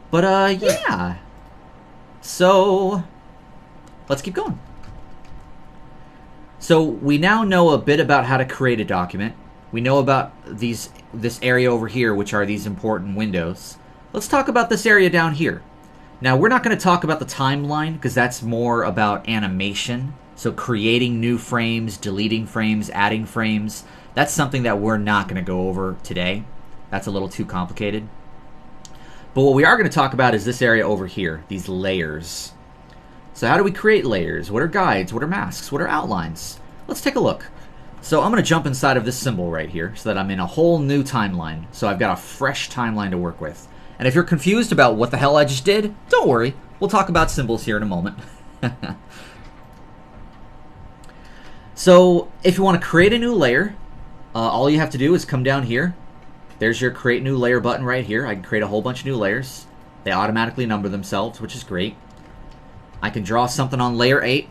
But, yeah. So, let's keep going. So, we now know a bit about how to create a document. We know about this area over here, which are these important windows. Let's talk about this area down here. Now, we're not going to talk about the timeline, because that's more about animation. So creating new frames, deleting frames, adding frames. That's something that we're not going to go over today. That's a little too complicated. But what we are going to talk about is this area over here, these layers. So how do we create layers? What are guides? What are masks? What are outlines? Let's take a look. So I'm going to jump inside of this symbol right here so that I'm in a whole new timeline. So I've got a fresh timeline to work with. And if you're confused about what the hell I just did, don't worry. We'll talk about symbols here in a moment. So if you want to create a new layer, all you have to do is come down here. There's your create new layer button right here. I can create a whole bunch of new layers. They automatically number themselves, which is great. I can draw something on layer 8.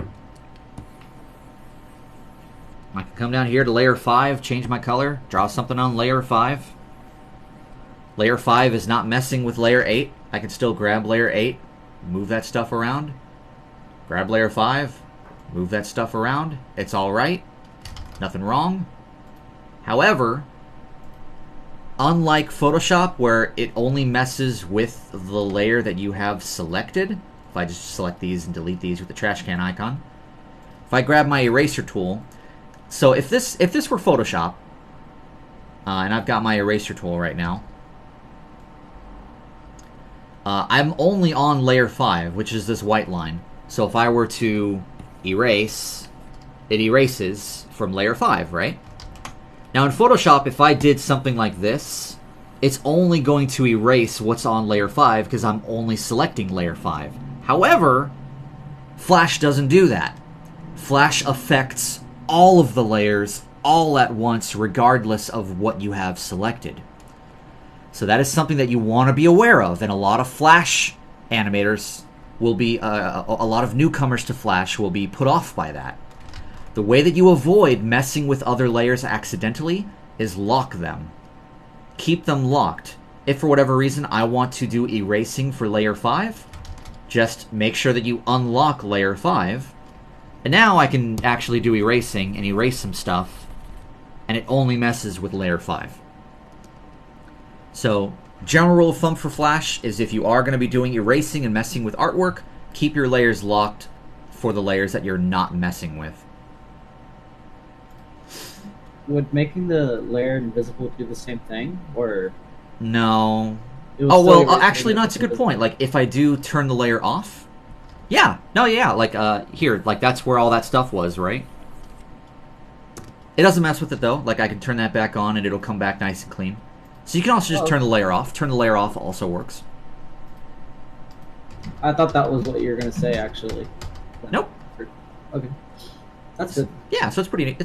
I can come down here to layer 5, change my color, draw something on layer 5. Layer 5 is not messing with layer 8. I can still grab layer 8, move that stuff around. Grab layer 5, move that stuff around. It's alright. Nothing wrong. However, unlike Photoshop, where it only messes with the layer that you have selected, if I just select these and delete these with the trash can icon, if I grab my eraser tool, so if this were Photoshop, and I've got my eraser tool right now, I'm only on layer 5, which is this white line. So if I were to erase, it erases from layer 5, right? Now in Photoshop, if I did something like this, it's only going to erase what's on layer 5 because I'm only selecting layer 5. However, Flash doesn't do that. Flash affects all of the layers all at once, regardless of what you have selected. So that is something that you want to be aware of, and a lot of Flash animators will be, a lot of newcomers to Flash will be put off by that. The way that you avoid messing with other layers accidentally is lock them. Keep them locked. If for whatever reason I want to do erasing for layer 5, just make sure that you unlock layer 5. And now I can actually do erasing and erase some stuff, and it only messes with layer 5. So, general rule of thumb for Flash is if you are going to be doing erasing and messing with artwork, keep your layers locked for the layers that you're not messing with. Would making the layer invisible do the same thing, or No. it would Oh, still well, erase actually, it no, if it's a it's good point. Like, if I do turn the layer off, yeah. No, yeah, like, here, like, that's where all that stuff was, right? It doesn't mess with it, though. Like, I can turn that back on, and it'll come back nice and clean. So you can also just turn the layer off. Turn the layer off also works. I thought that was what you were gonna say, actually. Nope. Okay. That's good. Yeah, so it's pretty sweet.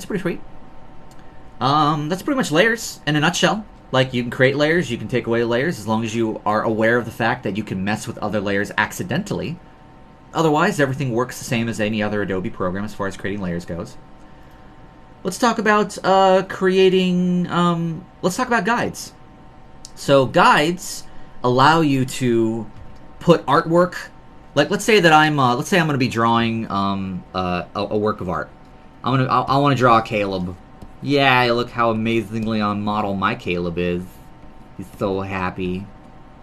That's pretty much layers in a nutshell. Like, you can create layers, you can take away layers, as long as you are aware of the fact that you can mess with other layers accidentally. Otherwise, everything works the same as any other Adobe program as far as creating layers goes. Let's talk about let's talk about guides. So guides allow you to put artwork. Like, let's say that I'm going to be drawing a work of art. I want to draw a Caleb. Yeah, look how amazingly on model my Caleb is. He's so happy.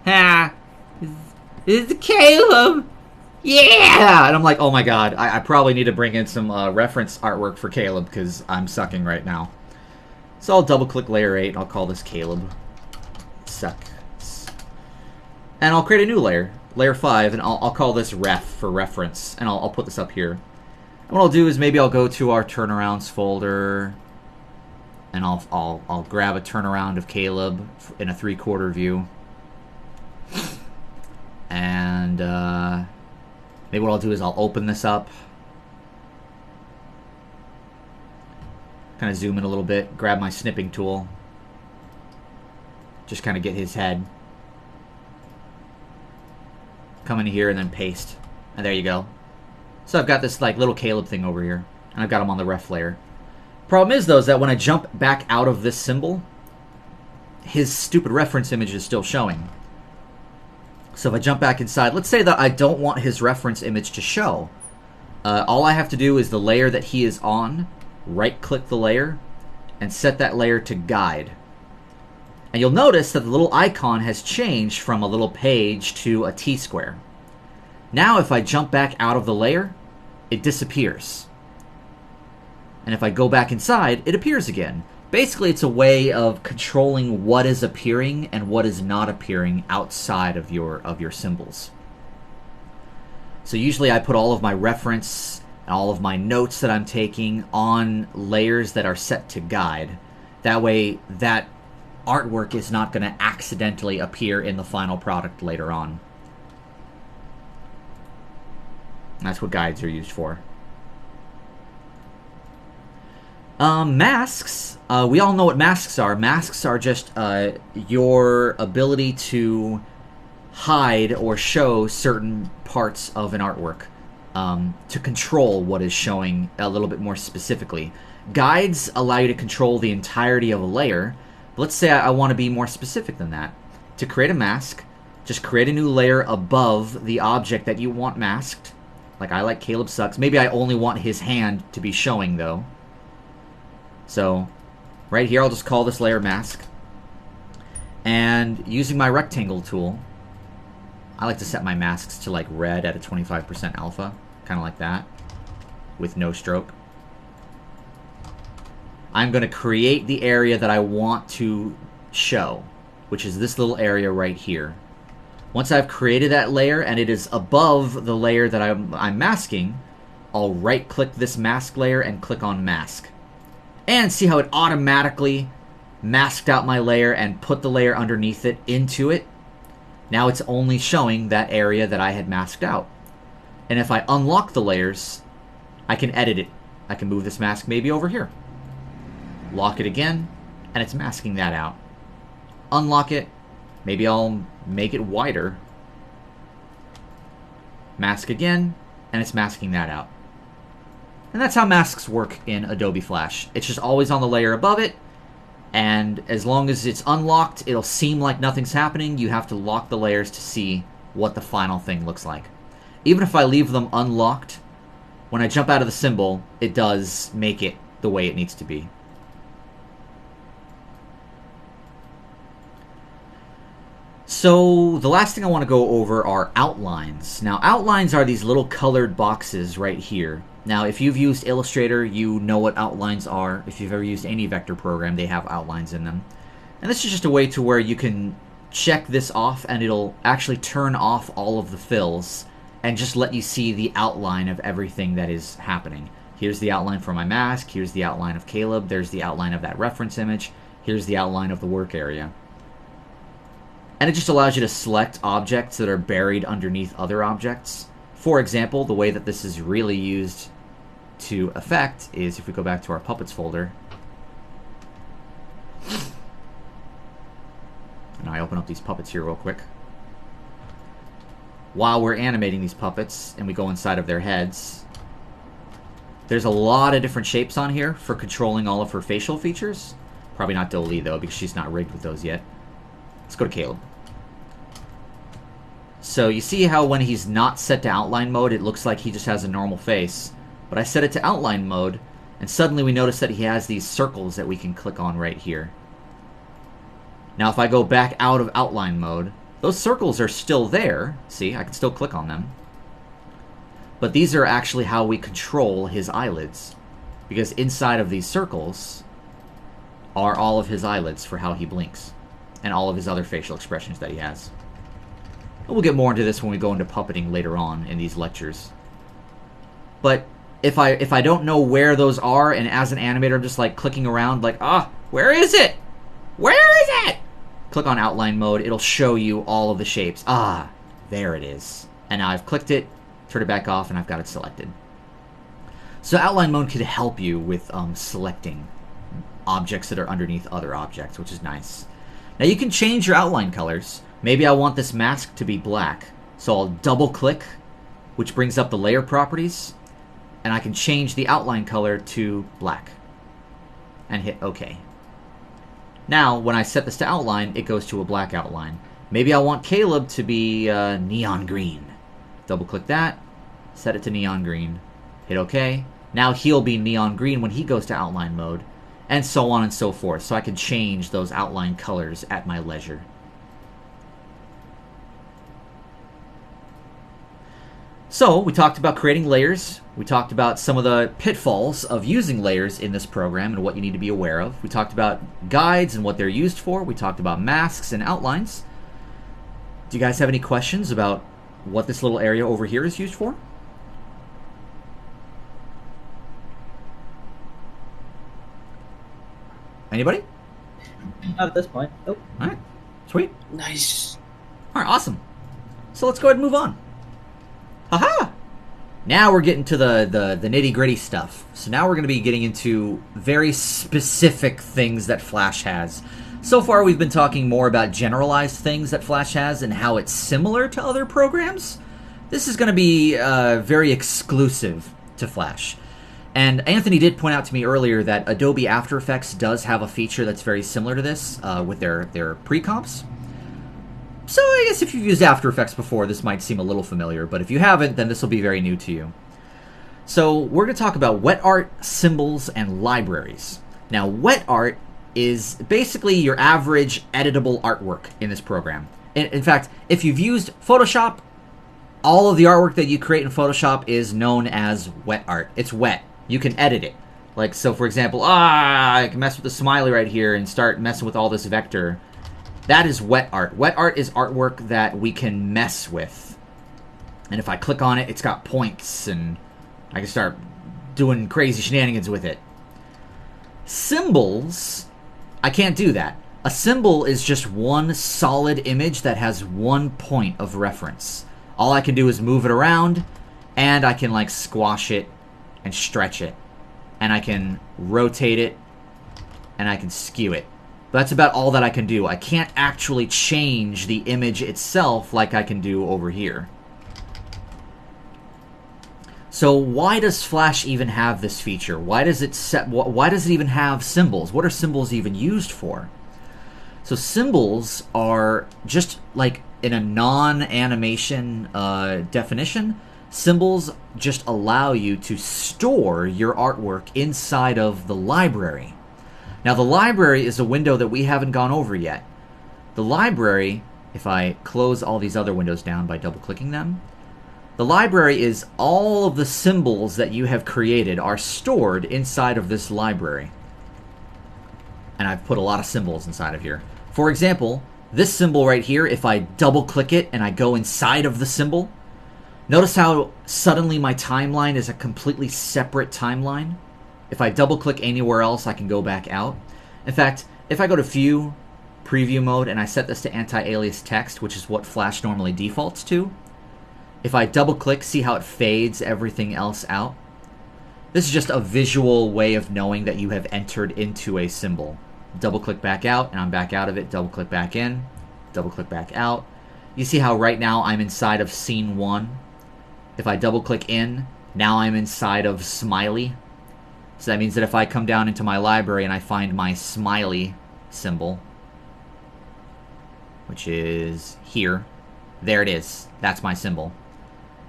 Ha! It's Caleb! Yeah! And I'm like, oh my god, I probably need to bring in some reference artwork for Caleb because I'm sucking right now. So I'll double-click layer 8 and I'll call this Caleb. Sucks. And I'll create a new layer, layer 5, and I'll call this ref for reference, and I'll put this up here. And what I'll do is maybe I'll go to our turnarounds folder, and I'll grab a turnaround of Caleb in a 3/4 view. And maybe what I'll do is I'll open this up. Kind of zoom in a little bit, grab my snipping tool. Just kind of get his head. Come in here and then paste. And there you go. So I've got this like little Caleb thing over here. And I've got him on the ref layer. Problem is, though, is that when I jump back out of this symbol, his stupid reference image is still showing. So if I jump back inside, let's say that I don't want his reference image to show. All I have to do is the layer that he is on, right-click the layer, and set that layer to guide. And you'll notice that the little icon has changed from a little page to a T-square. Now if I jump back out of the layer, it disappears. And if I go back inside, it appears again. Basically, it's a way of controlling what is appearing and what is not appearing outside of your symbols. So usually I put all of my reference and all of my notes that I'm taking on layers that are set to guide. That way, that artwork is not going to accidentally appear in the final product later on. That's what guides are used for. Masks. We all know what masks are. Masks are just your ability to hide or show certain parts of an artwork. To control what is showing a little bit more specifically. Guides allow you to control the entirety of a layer. Let's say I want to be more specific than that. To create a mask, just create a new layer above the object that you want masked. Like, I like Caleb Sucks. Maybe I only want his hand to be showing, though. So, right here, I'll just call this layer mask. And using my rectangle tool, I like to set my masks to, like, red at a 25% alpha. Kind of like that. With no stroke. I'm going to create the area that I want to show, which is this little area right here. Once I've created that layer and it is above the layer that I'm masking, I'll right-click this mask layer and click on Mask. And see how it automatically masked out my layer and put the layer underneath it into it? Now it's only showing that area that I had masked out. And if I unlock the layers, I can edit it. I can move this mask maybe over here. Lock it again, and it's masking that out. Unlock it. Maybe I'll make it wider. Mask again, and it's masking that out. And that's how masks work in Adobe Flash. It's just always on the layer above it, And as long as it's unlocked, it'll seem like nothing's happening. You have to lock the layers to see what the final thing looks like. Even if I leave them unlocked, when I jump out of the symbol, it does make it the way it needs to be. So the last thing I want to go over are outlines. Now, outlines are these little colored boxes right here. Now, if you've used Illustrator, you know what outlines are. If you've ever used any vector program, they have outlines in them. And this is just a way to where you can check this off and it'll actually turn off all of the fills and just let you see the outline of everything that is happening. Here's the outline for my mask. Here's the outline of Caleb. There's the outline of that reference image. Here's the outline of the work area. And it just allows you to select objects that are buried underneath other objects. For example, the way that this is really used to effect is if we go back to our puppets folder. And I open up these puppets here real quick. While we're animating these puppets and we go inside of their heads, there's a lot of different shapes on here for controlling all of her facial features. Probably not Dolee though, because she's not rigged with those yet. Let's go to Caleb. So you see how when he's not set to outline mode, it looks like he just has a normal face. But I set it to outline mode, and suddenly we notice that he has these circles that we can click on right here. Now if I go back out of outline mode, those circles are still there. See, I can still click on them. But these are actually how we control his eyelids. Because inside of these circles are all of his eyelids for how he blinks. And all of his other facial expressions that he has. And we'll get more into this when we go into puppeting later on in these lectures. But if I don't know where those are, and as an animator I'm just like clicking around like, where is it? Where is it? Click on outline mode, it'll show you all of the shapes. There it is. And now I've clicked it, turn it back off, and I've got it selected. So outline mode could help you with selecting objects that are underneath other objects, which is nice. Now you can change your outline colors. Maybe I want this mask to be black. So I'll double click, which brings up the layer properties, and I can change the outline color to black. And hit OK. Now, when I set this to outline, it goes to a black outline. Maybe I want Caleb to be neon green. Double click that, set it to neon green, hit OK. Now he'll be neon green when he goes to outline mode. And so on and so forth. So I can change those outline colors at my leisure. So we talked about creating layers. We talked about some of the pitfalls of using layers in this program and what you need to be aware of. We talked about guides and what they're used for. We talked about masks and outlines. Do you guys have any questions about what this little area over here is used for? Anybody? Not at this point. Nope. All right. Sweet. Nice. All right, awesome. So let's go ahead and move on. Haha! Now we're getting to the nitty-gritty stuff. So now we're going to be getting into very specific things that Flash has. So far we've been talking more about generalized things that Flash has and how it's similar to other programs. This is going to be very exclusive to Flash. And Anthony did point out to me earlier that Adobe After Effects does have a feature that's very similar to this with their pre-comps. So I guess if you've used After Effects before, this might seem a little familiar, but if you haven't, then this will be very new to you. So we're going to talk about wet art, symbols, and libraries. Now, wet art is basically your average editable artwork in this program. In fact, if you've used Photoshop, all of the artwork that you create in Photoshop is known as wet art. It's wet. You can edit it. Like, so for example, I can mess with the smiley right here and start messing with all this vector. That is wet art. Wet art is artwork that we can mess with. And if I click on it, it's got points, and I can start doing crazy shenanigans with it. Symbols, I can't do that. A symbol is just one solid image that has one point of reference. All I can do is move it around, and I can like squash it and stretch it. And I can rotate it, and I can skew it. But that's about all that I can do. I can't actually change the image itself like I can do over here. So why does Flash even have this feature? Why does it even have symbols? What are symbols even used for? So symbols are just like in a non-animation definition, symbols just allow you to store your artwork inside of the library. Now the library is a window that we haven't gone over yet. The library, if I close all these other windows down by double-clicking them, the library is all of the symbols that you have created are stored inside of this library. And I've put a lot of symbols inside of here. For example, this symbol right here, if I double-click it and I go inside of the symbol, notice how suddenly my timeline is a completely separate timeline? If I double-click anywhere else, I can go back out. In fact, if I go to View, Preview mode, and I set this to anti-alias text, which is what Flash normally defaults to, if I double-click, see how it fades everything else out? This is just a visual way of knowing that you have entered into a symbol. Double-click back out, and I'm back out of it. Double-click back in, double-click back out. You see how right now I'm inside of Scene 1? If I double-click in, now I'm inside of Smiley. So that means that if I come down into my library and I find my Smiley symbol, which is here, there it is. That's my symbol.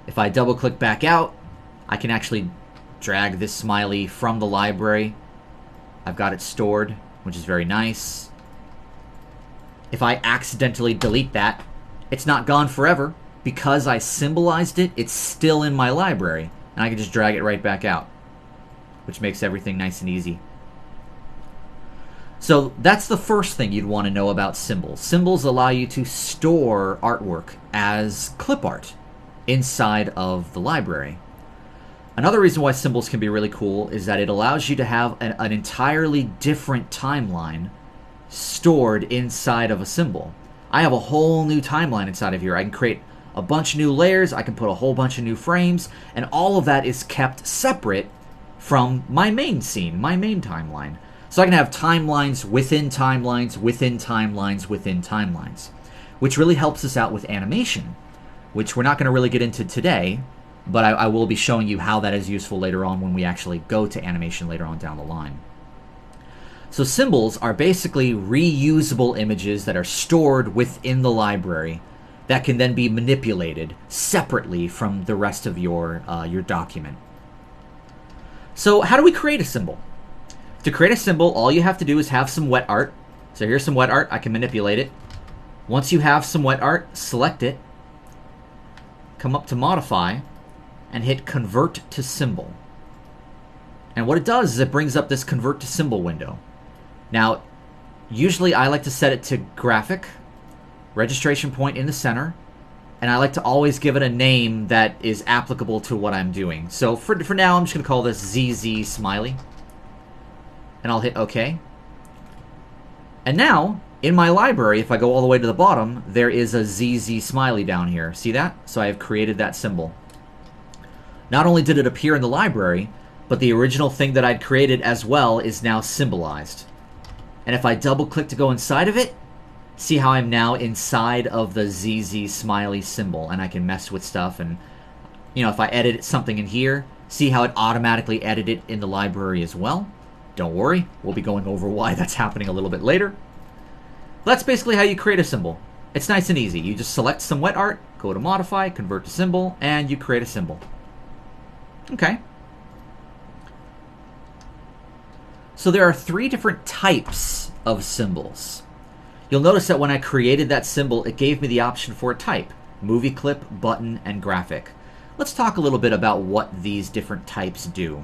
If I double-click back out, I can actually drag this smiley from the library. I've got it stored, which is very nice. If I accidentally delete that, it's not gone forever. Because I symbolized it, it's still in my library. And I can just drag it right back out, which makes everything nice and easy. So that's the first thing you'd want to know about symbols. Symbols allow you to store artwork as clip art inside of the library. Another reason why symbols can be really cool is that it allows you to have an entirely different timeline stored inside of a symbol. I have a whole new timeline inside of here. I can create a bunch of new layers, I can put a whole bunch of new frames, and all of that is kept separate from my main scene, my main timeline. So I can have timelines within timelines, within timelines, within timelines, which really helps us out with animation, which we're not going to really get into today, but I will be showing you how that is useful later on when we actually go to animation later on down the line. So symbols are basically reusable images that are stored within the library that can then be manipulated separately from the rest of your document. So how do we create a symbol? To create a symbol, all you have to do is have some wet art. So here's some wet art. I can manipulate it. Once you have some wet art, select it, come up to Modify, and hit Convert to Symbol. And what it does is it brings up this Convert to Symbol window. Now, usually I like to set it to Graphic, registration point in the center, and I like to always give it a name that is applicable to what I'm doing. So for now, I'm just going to call this ZZ Smiley. And I'll hit OK. And now, in my library, if I go all the way to the bottom, there is a ZZ Smiley down here. See that? So I have created that symbol. Not only did it appear in the library, but the original thing that I'd created as well is now symbolized. And if I double-click to go inside of it, see how I'm now inside of the ZZ Smiley symbol, and I can mess with stuff. And, you know, if I edit something in here, see how it automatically edited in the library as well. Don't worry, we'll be going over why that's happening a little bit later. That's basically how you create a symbol. It's nice and easy. You just select some wet art, go to Modify, Convert to Symbol, and you create a symbol. Okay. So there are 3 different types of symbols. You'll notice that when I created that symbol, it gave me the option for a type: movie clip, button, and graphic. Let's talk a little bit about what these different types do.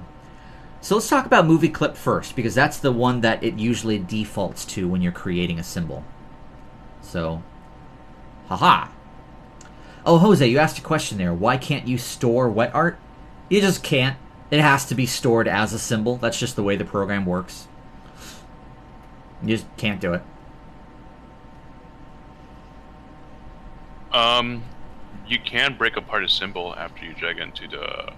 So let's talk about movie clip first, because that's the one that it usually defaults to when you're creating a symbol. So, haha. Oh, Jose, you asked a question there. Why can't you store wet art? You just can't. It has to be stored as a symbol. That's just the way the program works. You just can't do it. You can break apart a symbol after you drag into the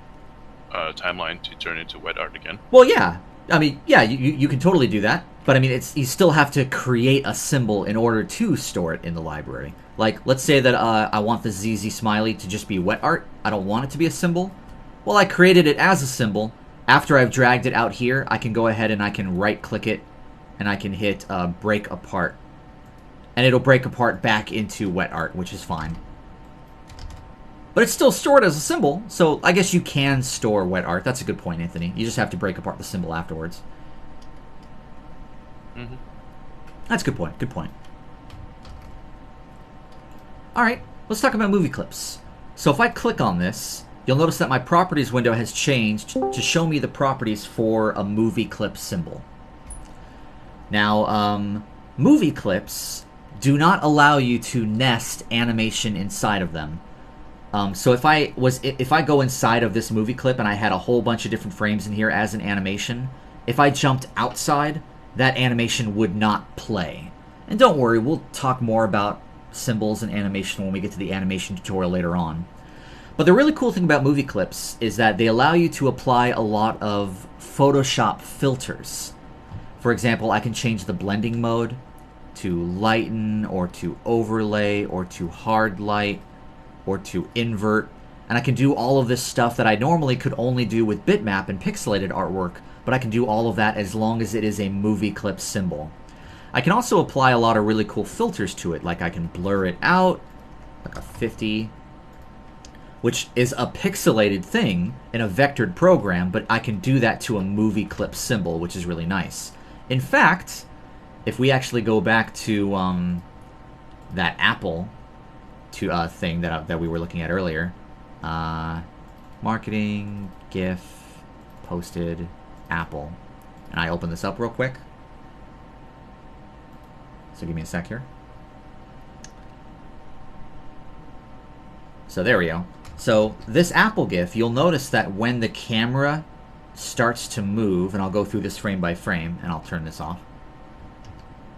timeline to turn into wet art again. Well, yeah. I mean, yeah, you can totally do that. But I mean, you still have to create a symbol in order to store it in the library. Like, let's say that I want the ZZ Smiley to just be wet art. I don't want it to be a symbol. Well, I created it as a symbol. After I've dragged it out here, I can go ahead and I can right-click it, and I can hit break apart. And it'll break apart back into wet art, which is fine. But it's still stored as a symbol, so I guess you can store wet art. That's a good point, Anthony. You just have to break apart the symbol afterwards. Mm-hmm. That's a good point. Good point. Alright, let's talk about movie clips. So if I click on this, you'll notice that my properties window has changed to show me the properties for a movie clip symbol. Now, movie clips do not allow you to nest animation inside of them. So if I go inside of this movie clip and I had a whole bunch of different frames in here as an animation, if I jumped outside, that animation would not play. And don't worry, we'll talk more about symbols and animation when we get to the animation tutorial later on. But the really cool thing about movie clips is that they allow you to apply a lot of Photoshop filters. For example, I can change the blending mode to lighten, or to overlay, or to hard light, or to invert. And I can do all of this stuff that I normally could only do with bitmap and pixelated artwork, but I can do all of that as long as it is a movie clip symbol. I can also apply a lot of really cool filters to it, like I can blur it out, like a 50, which is a pixelated thing in a vectored program, but I can do that to a movie clip symbol, which is really nice. In fact, if we actually go back to that Apple thing that we were looking at earlier, marketing, GIF, posted, Apple, and I open this up real quick. So give me a sec here. So there we go. So this Apple GIF, you'll notice that when the camera starts to move, and I'll go through this frame by frame, and I'll turn this off.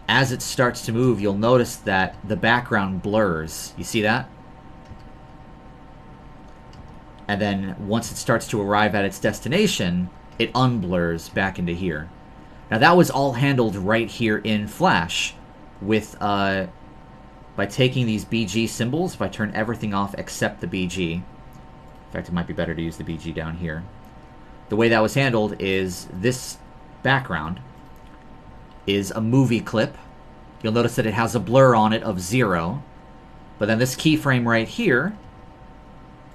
As it starts to move, you'll notice that the background blurs. You see that? And then once it starts to arrive at its destination, it unblurs back into here. Now that was all handled right here in Flash with by taking these BG symbols. If I turn everything off except the BG, in fact it might be better to use the BG down here. The way that was handled is this background is a movie clip. You'll notice that it has a blur on it of 0, but then this keyframe right here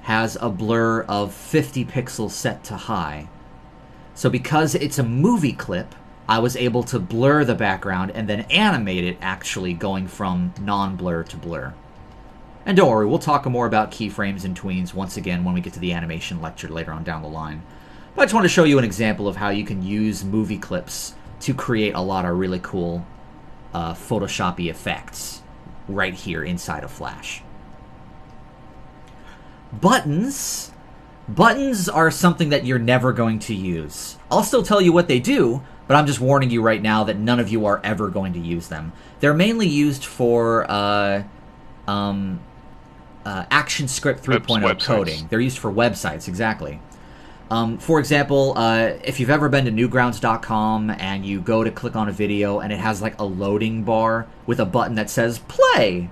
has a blur of 50 pixels set to high. So because it's a movie clip, I was able to blur the background and then animate it actually going from non-blur to blur. And don't worry, we'll talk more about keyframes and tweens once again when we get to the animation lecture later on down the line. But I just want to show you an example of how you can use movie clips to create a lot of really cool Photoshop-y effects right here inside of Flash. Buttons. Buttons are something that you're never going to use. I'll still tell you what they do, but I'm just warning you right now that none of you are ever going to use them. They're mainly used for ActionScript 3.0 coding. They're used for websites, exactly. For example, if you've ever been to newgrounds.com and you go to click on a video and it has like a loading bar with a button that says play,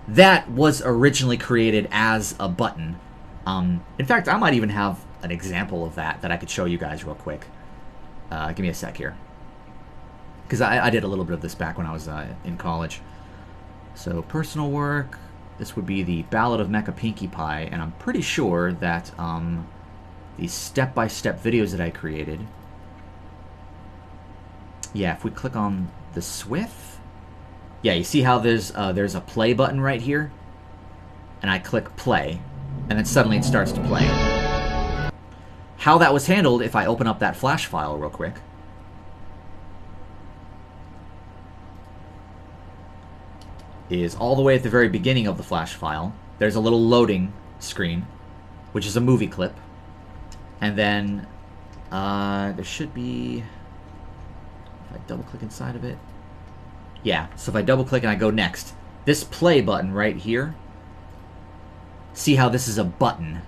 that was originally created as a button. In fact, I might even have an example of that I could show you guys real quick. Give me a sec here. Because I did a little bit of this back when I was in college. So, personal work. This would be the Ballad of Mecha Pinkie Pie, and I'm pretty sure that these step-by-step videos that I created. Yeah, if we click on the Swift, yeah, you see how there's a play button right here, and I click play, and then suddenly it starts to play. How that was handled, if I open up that Flash file real quick, is all the way at the very beginning of the Flash file. There's a little loading screen, which is a movie clip. And then there should be, if I double click inside of it, yeah, so if I double click and I go next, this play button right here, see how this is a button.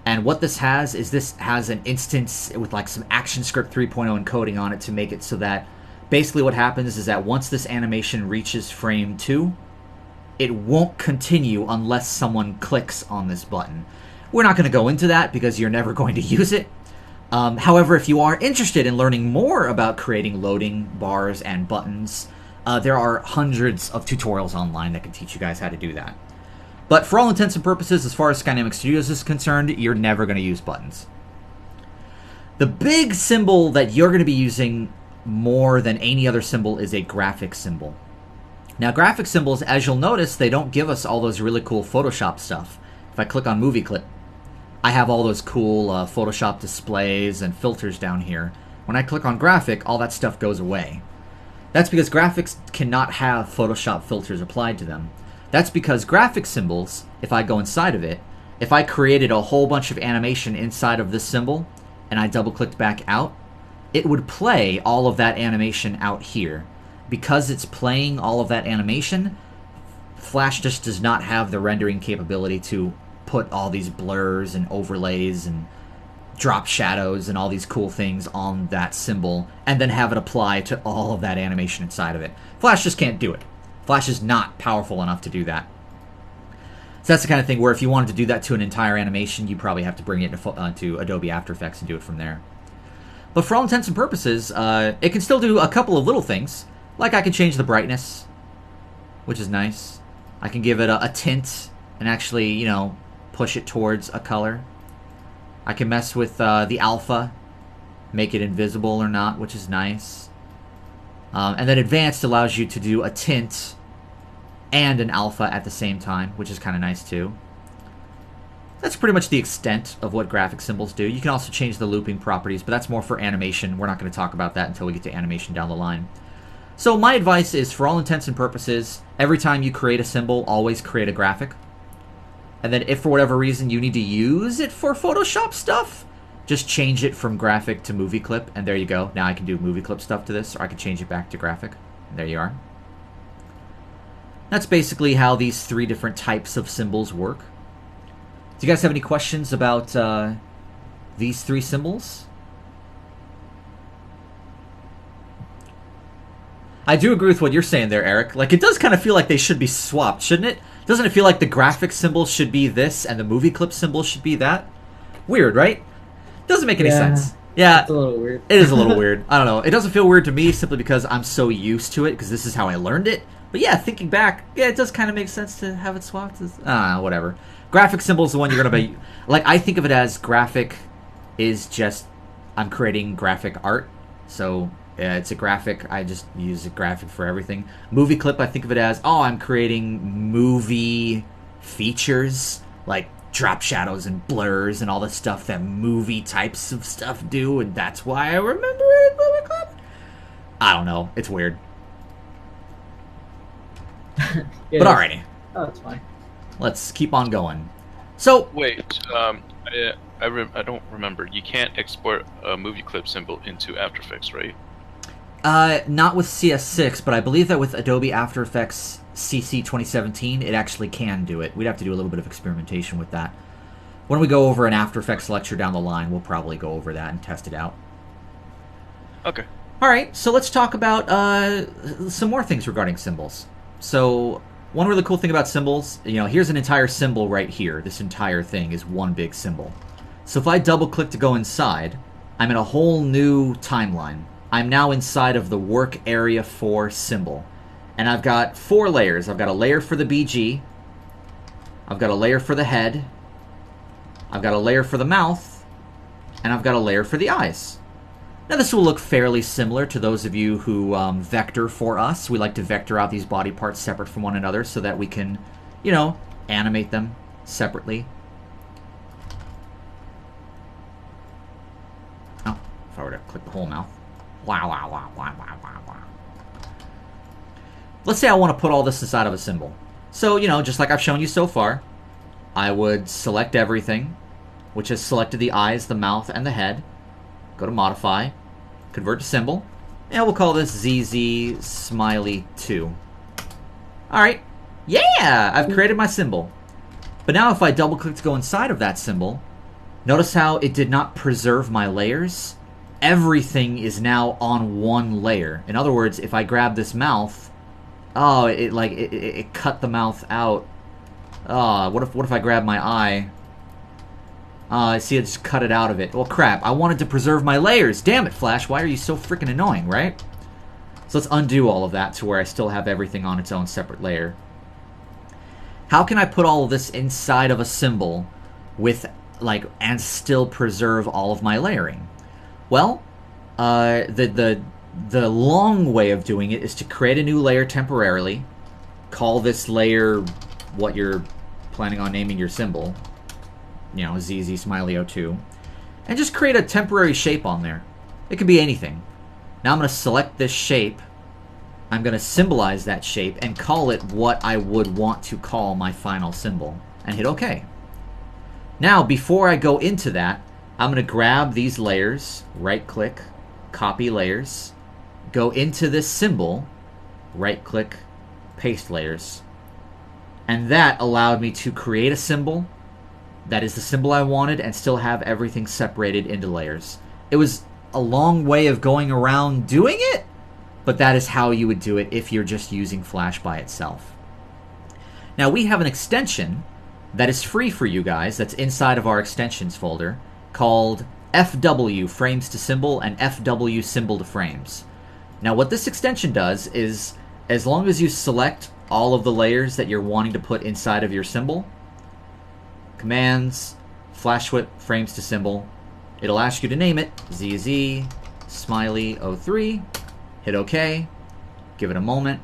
And what this has is this has an instance with like some ActionScript 3.0 encoding on it to make it so that basically what happens is that once this animation reaches frame 2, it won't continue unless someone clicks on this button. We're not going to go into that because you're never going to use it. However, if you are interested in learning more about creating loading bars and buttons, there are hundreds of tutorials online that can teach you guys how to do that. But for all intents and purposes, as far as Skynamic Studios is concerned, you're never going to use buttons. The big symbol that you're going to be using more than any other symbol is a graphic symbol. Now, graphic symbols, as you'll notice, they don't give us all those really cool Photoshop stuff. If I click on Movie Clip, I have all those cool Photoshop displays and filters down here. When I click on graphic, all that stuff goes away. That's because graphics cannot have Photoshop filters applied to them. That's because graphic symbols, if I go inside of it, if I created a whole bunch of animation inside of this symbol, and I double-clicked back out, it would play all of that animation out here. Because it's playing all of that animation, Flash just does not have the rendering capability to put all these blurs and overlays and drop shadows and all these cool things on that symbol and then have it apply to all of that animation inside of it. Flash just can't do it. Flash is not powerful enough to do that. So that's the kind of thing where if you wanted to do that to an entire animation, you probably have to bring it to Adobe After Effects and do it from there. But for all intents and purposes, it can still do a couple of little things. Like I can change the brightness, which is nice. I can give it a tint and actually, you know, push it towards a color. I can mess with the alpha, make it invisible or not, which is nice. And then advanced allows you to do a tint and an alpha at the same time, which is kind of nice too. That's pretty much the extent of what graphic symbols do. You can also change the looping properties, but that's more for animation. We're not going to talk about that until we get to animation down the line. So my advice is, for all intents and purposes, every time you create a symbol, always create a graphic. And then if for whatever reason you need to use it for Photoshop stuff, just change it from graphic to movie clip, and there you go. Now I can do movie clip stuff to this, or I can change it back to graphic. And there you are. That's basically how these three different types of symbols work. Do you guys have any questions about these three symbols? I do agree with what you're saying there, Eric. Like, it does kind of feel like they should be swapped, shouldn't it? Doesn't it feel like the graphic symbol should be this and the movie clip symbol should be that? Weird, right? Doesn't make any sense. Yeah, it's a little weird. It is a little weird. I don't know. It doesn't feel weird to me simply because I'm so used to it, because this is how I learned it. But yeah, thinking back, yeah, it does kind of make sense to have it swapped. Whatever. Graphic symbol is the one you're going to be... Like, I think of it as graphic is just... I'm creating graphic art. So... it's a graphic. I just use a graphic for everything. Movie clip, I think of it as, oh, I'm creating movie features, like drop shadows and blurs and all the stuff that movie types of stuff do, and that's why I remember it as movie clip. I don't know. It's weird. Yeah, but alrighty. Oh, that's fine. Let's keep on going. So... Wait, I don't remember. You can't export a movie clip symbol into After Effects, right? Not with CS6, but I believe that with Adobe After Effects CC 2017, it actually can do it. We'd have to do a little bit of experimentation with that. When we go over an After Effects lecture down the line, we'll probably go over that and test it out. Okay. Alright, so let's talk about some more things regarding symbols. So, one really cool thing about symbols, you know, here's an entire symbol right here. This entire thing is one big symbol. So if I double-click to go inside, I'm in a whole new timeline. I'm now inside of the work area 4 symbol. And I've got 4 layers. I've got a layer for the BG. I've got a layer for the head. I've got a layer for the mouth. And I've got a layer for the eyes. Now this will look fairly similar to those of you who vector for us. We like to vector out these body parts separate from one another so that we can, you know, animate them separately. Oh, if I were to click the whole mouth. Wow, wow, wow, wow, wow, wow, wow. Let's say I want to put all this inside of a symbol. So, you know, just like I've shown you so far, I would select everything, which has selected the eyes, the mouth, and the head. Go to Modify, Convert to Symbol, and we'll call this ZZ Smiley 2. Alright, yeah! I've created my symbol. But now if I double-click to go inside of that symbol, notice how it did not preserve my layers? Everything is now on one layer. In other words, if I grab this mouth, oh, it cut the mouth out. Oh, what if I grab my eye? See, I just cut it out of it. Well, crap. I wanted to preserve my layers. Damn it, Flash. Why are you so freaking annoying, right? So let's undo all of that to where I still have everything on its own separate layer. How can I put all of this inside of a symbol with, like, and still preserve all of my layering? Well, the long way of doing it is to create a new layer temporarily, call this layer what you're planning on naming your symbol, you know, ZZ Smiley 02, and just create a temporary shape on there. It could be anything. Now I'm going to select this shape. I'm going to symbolize that shape and call it what I would want to call my final symbol, and hit OK. Now, before I go into that, I'm going to grab these layers, right-click, copy layers, go into this symbol, right-click, paste layers. And that allowed me to create a symbol that is the symbol I wanted and still have everything separated into layers. It was a long way of going around doing it, but that is how you would do it if you're just using Flash by itself. Now, we have an extension that is free for you guys that's inside of our extensions folder called FW, frames to symbol, and FW, symbol to frames. Now, what this extension does is, as long as you select all of the layers that you're wanting to put inside of your symbol, commands, flash whip, frames to symbol, it'll ask you to name it, ZZ Smiley 03, hit OK, give it a moment,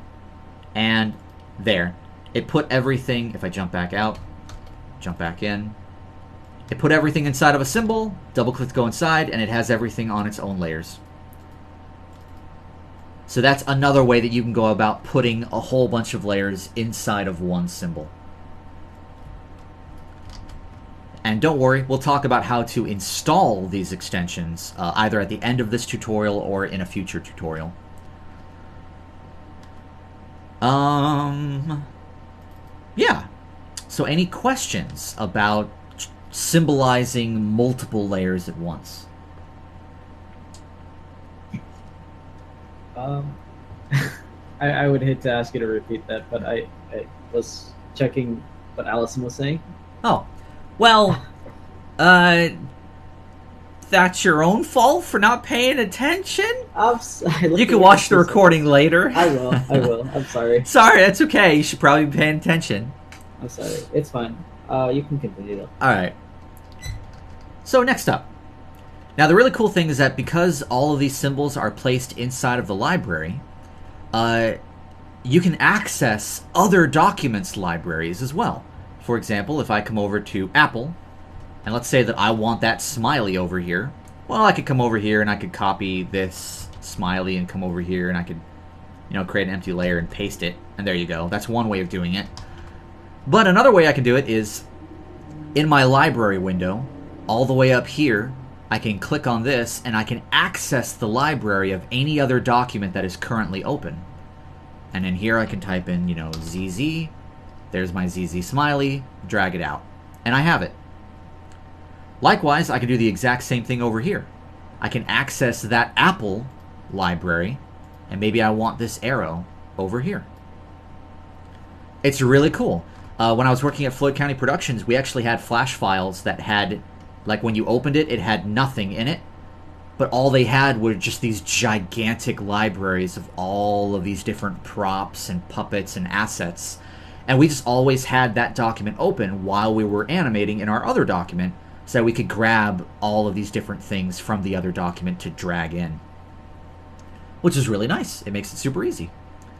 and there. It put everything, if I jump back out, jump back in, it put everything inside of a symbol, double click to go inside, and it has everything on its own layers. So that's another way that you can go about putting a whole bunch of layers inside of one symbol. And don't worry, we'll talk about how to install these extensions either at the end of this tutorial or in a future tutorial. Yeah. So any questions about symbolizing multiple layers at once? I would hate to ask you to repeat that, but I was checking what Allison was saying. Oh, well, that's your own fault for not paying attention? You can watch the recording later. I will. I'm sorry. Sorry, that's okay. You should probably be paying attention. I'm sorry. It's fine. You can continue though. Alright. So next up. Now the really cool thing is that because all of these symbols are placed inside of the library, you can access other documents libraries as well. For example, if I come over to Apple, and let's say that I want that smiley over here, well, I could come over here and I could copy this smiley and come over here and I could, you know, create an empty layer and paste it, and there you go. That's one way of doing it. But another way I can do it is in my library window, all the way up here, I can click on this and I can access the library of any other document that is currently open. And in here I can type in, you know, ZZ, there's my ZZ smiley, drag it out, and I have it. Likewise, I can do the exact same thing over here. I can access that Apple library, and maybe I want this arrow over here. It's really cool. When I was working at Floyd County Productions, we actually had Flash files that had, like when you opened it, it had nothing in it, but all they had were just these gigantic libraries of all of these different props and puppets and assets. And we just always had that document open while we were animating in our other document, so that we could grab all of these different things from the other document to drag in. Which is really nice. It makes it super easy.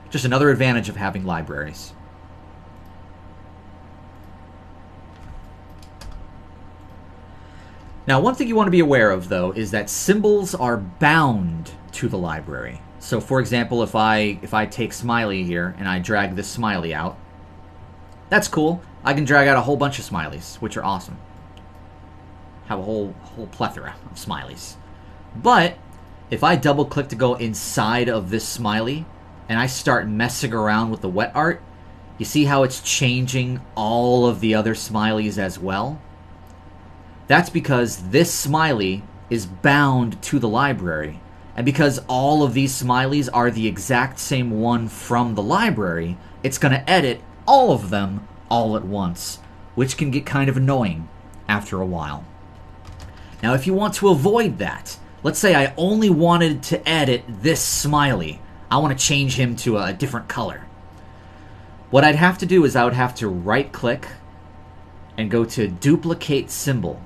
Just another advantage of having libraries. Now, one thing you want to be aware of, though, is that symbols are bound to the library. So, for example, if I take Smiley here and I drag this Smiley out, that's cool. I can drag out a whole bunch of Smileys, which are awesome. Have a whole plethora of Smileys. But if I double-click to go inside of this Smiley and I start messing around with the wet art, you see how it's changing all of the other Smileys as well? That's because this smiley is bound to the library. And because all of these smileys are the exact same one from the library, it's going to edit all of them all at once, which can get kind of annoying after a while. Now, if you want to avoid that, let's say I only wanted to edit this smiley. I want to change him to a different color. What I'd have to do is I would have to right-click and go to Duplicate Symbol.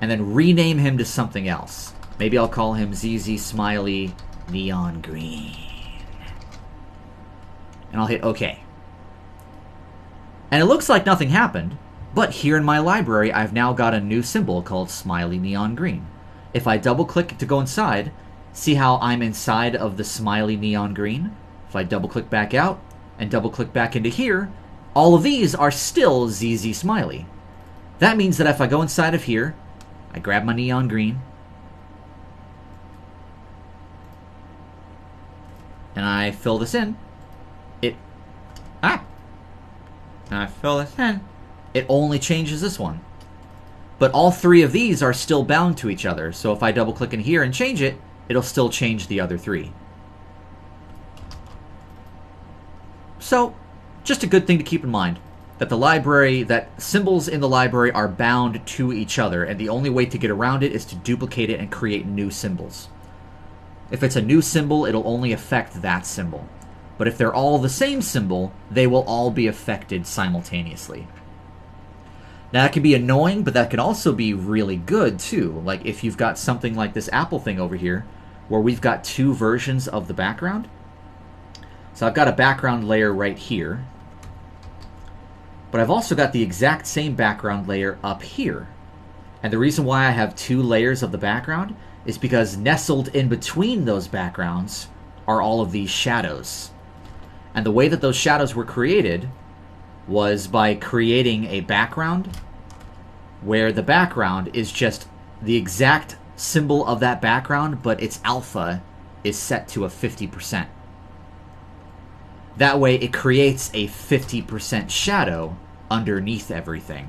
And then rename him to something else. Maybe I'll call him ZZ Smiley Neon Green. And I'll hit OK. And it looks like nothing happened, but here in my library, I've now got a new symbol called Smiley Neon Green. If I double-click to go inside, see how I'm inside of the Smiley Neon Green? If I double-click back out and double-click back into here, all of these are still ZZ Smiley. That means that if I go inside of here, I grab my Neon Green, and I fill this in, and I fill this in, it only changes this one. But all three of these are still bound to each other, so if I double click in here and change it, it'll still change the other three. So, just a good thing to keep in mind, that the library, that symbols in the library are bound to each other, and the only way to get around it is to duplicate it and create new symbols. If it's a new symbol, it'll only affect that symbol. But if they're all the same symbol, they will all be affected simultaneously. Now that can be annoying, but that can also be really good too. Like if you've got something like this Apple thing over here, where we've got two versions of the background. So I've got a background layer right here, but I've also got the exact same background layer up here. And the reason why I have two layers of the background is because nestled in between those backgrounds are all of these shadows. And the way that those shadows were created was by creating a background where the background is just the exact symbol of that background, but its alpha is set to a 50%. That way it creates a 50% shadow underneath everything.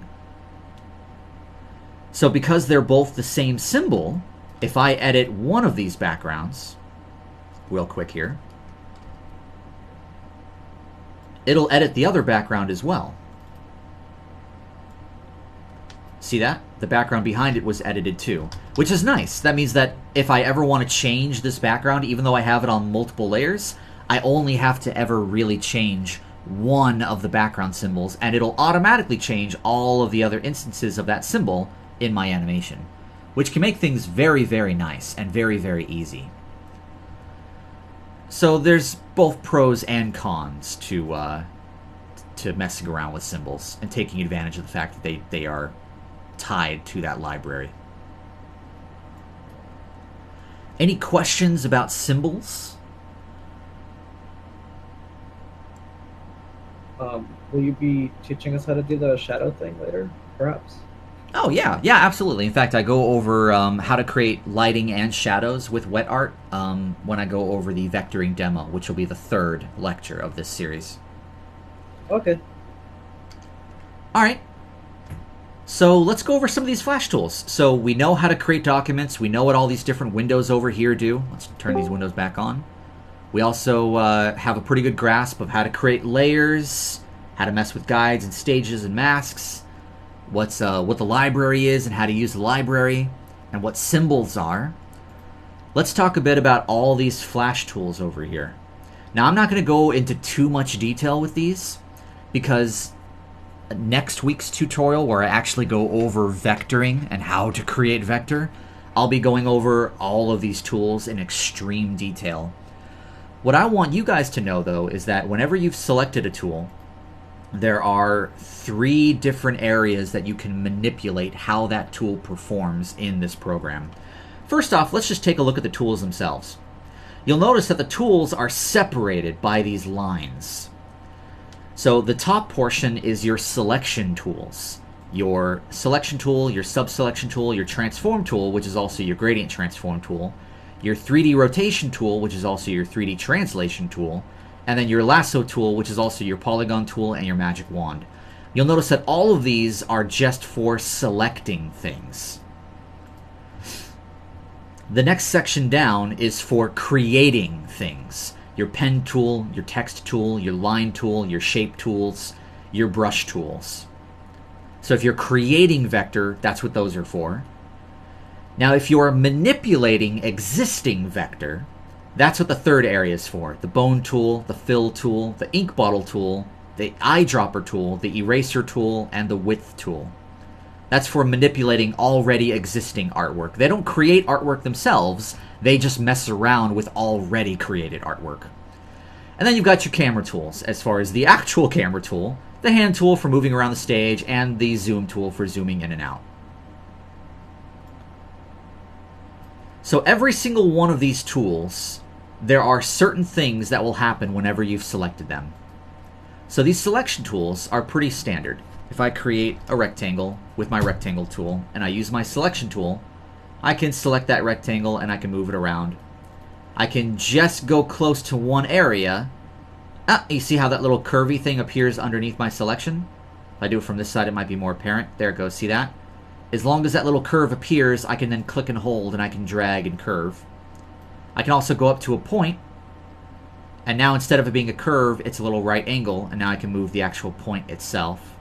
So because they're both the same symbol, if I edit one of these backgrounds, real quick here, it'll edit the other background as well. See that? The background behind it was edited too, which is nice. That means that if I ever want to change this background, even though I have it on multiple layers, I only have to ever really change one of the background symbols, and it'll automatically change all of the other instances of that symbol in my animation, which can make things very, very nice and very, very easy. So there's both pros and cons to messing around with symbols and taking advantage of the fact that they are tied to that library. Any questions about symbols? Will you be teaching us how to do the shadow thing later, perhaps? Oh, yeah, absolutely. In fact, I go over how to create lighting and shadows with wet art when I go over the vectoring demo, which will be the third lecture of this series. Okay. All right. So let's go over some of these Flash tools. So we know how to create documents. We know what all these different windows over here do. Let's turn these windows back on. We also have a pretty good grasp of how to create layers, how to mess with guides and stages and masks, what the library is and how to use the library, and what symbols are. Let's talk a bit about all these Flash tools over here. Now, I'm not going to go into too much detail with these, because next week's tutorial, where I actually go over vectoring and how to create vector, I'll be going over all of these tools in extreme detail. What I want you guys to know, though, is that whenever you've selected a tool, there are 3 different areas that you can manipulate how that tool performs in this program. First off, let's just take a look at the tools themselves. You'll notice that the tools are separated by these lines. So the top portion is your selection tools. Your selection tool, your subselection tool, your transform tool, which is also your gradient transform tool, your 3D rotation tool, which is also your 3D translation tool, and then your lasso tool, which is also your polygon tool and your magic wand. You'll notice that all of these are just for selecting things. The next section down is for creating things. Your pen tool, your text tool, your line tool, your shape tools, your brush tools. So if you're creating vector, that's what those are for. Now, if you're manipulating existing vector, that's what the third area is for. The bone tool, the fill tool, the ink bottle tool, the eyedropper tool, the eraser tool, and the width tool. That's for manipulating already existing artwork. They don't create artwork themselves, they just mess around with already created artwork. And then you've got your camera tools, as far as the actual camera tool, the hand tool for moving around the stage, and the zoom tool for zooming in and out. So every single one of these tools, there are certain things that will happen whenever you've selected them. So these selection tools are pretty standard. If I create a rectangle with my rectangle tool and I use my selection tool, I can select that rectangle and I can move it around. I can just go close to one area. You see how that little curvy thing appears underneath my selection? If I do it from this side, it might be more apparent. There it goes, see that? As long as that little curve appears, I can then click and hold and I can drag and curve. I can also go up to a point, and now instead of it being a curve, it's a little right angle, and now I can move the actual point itself.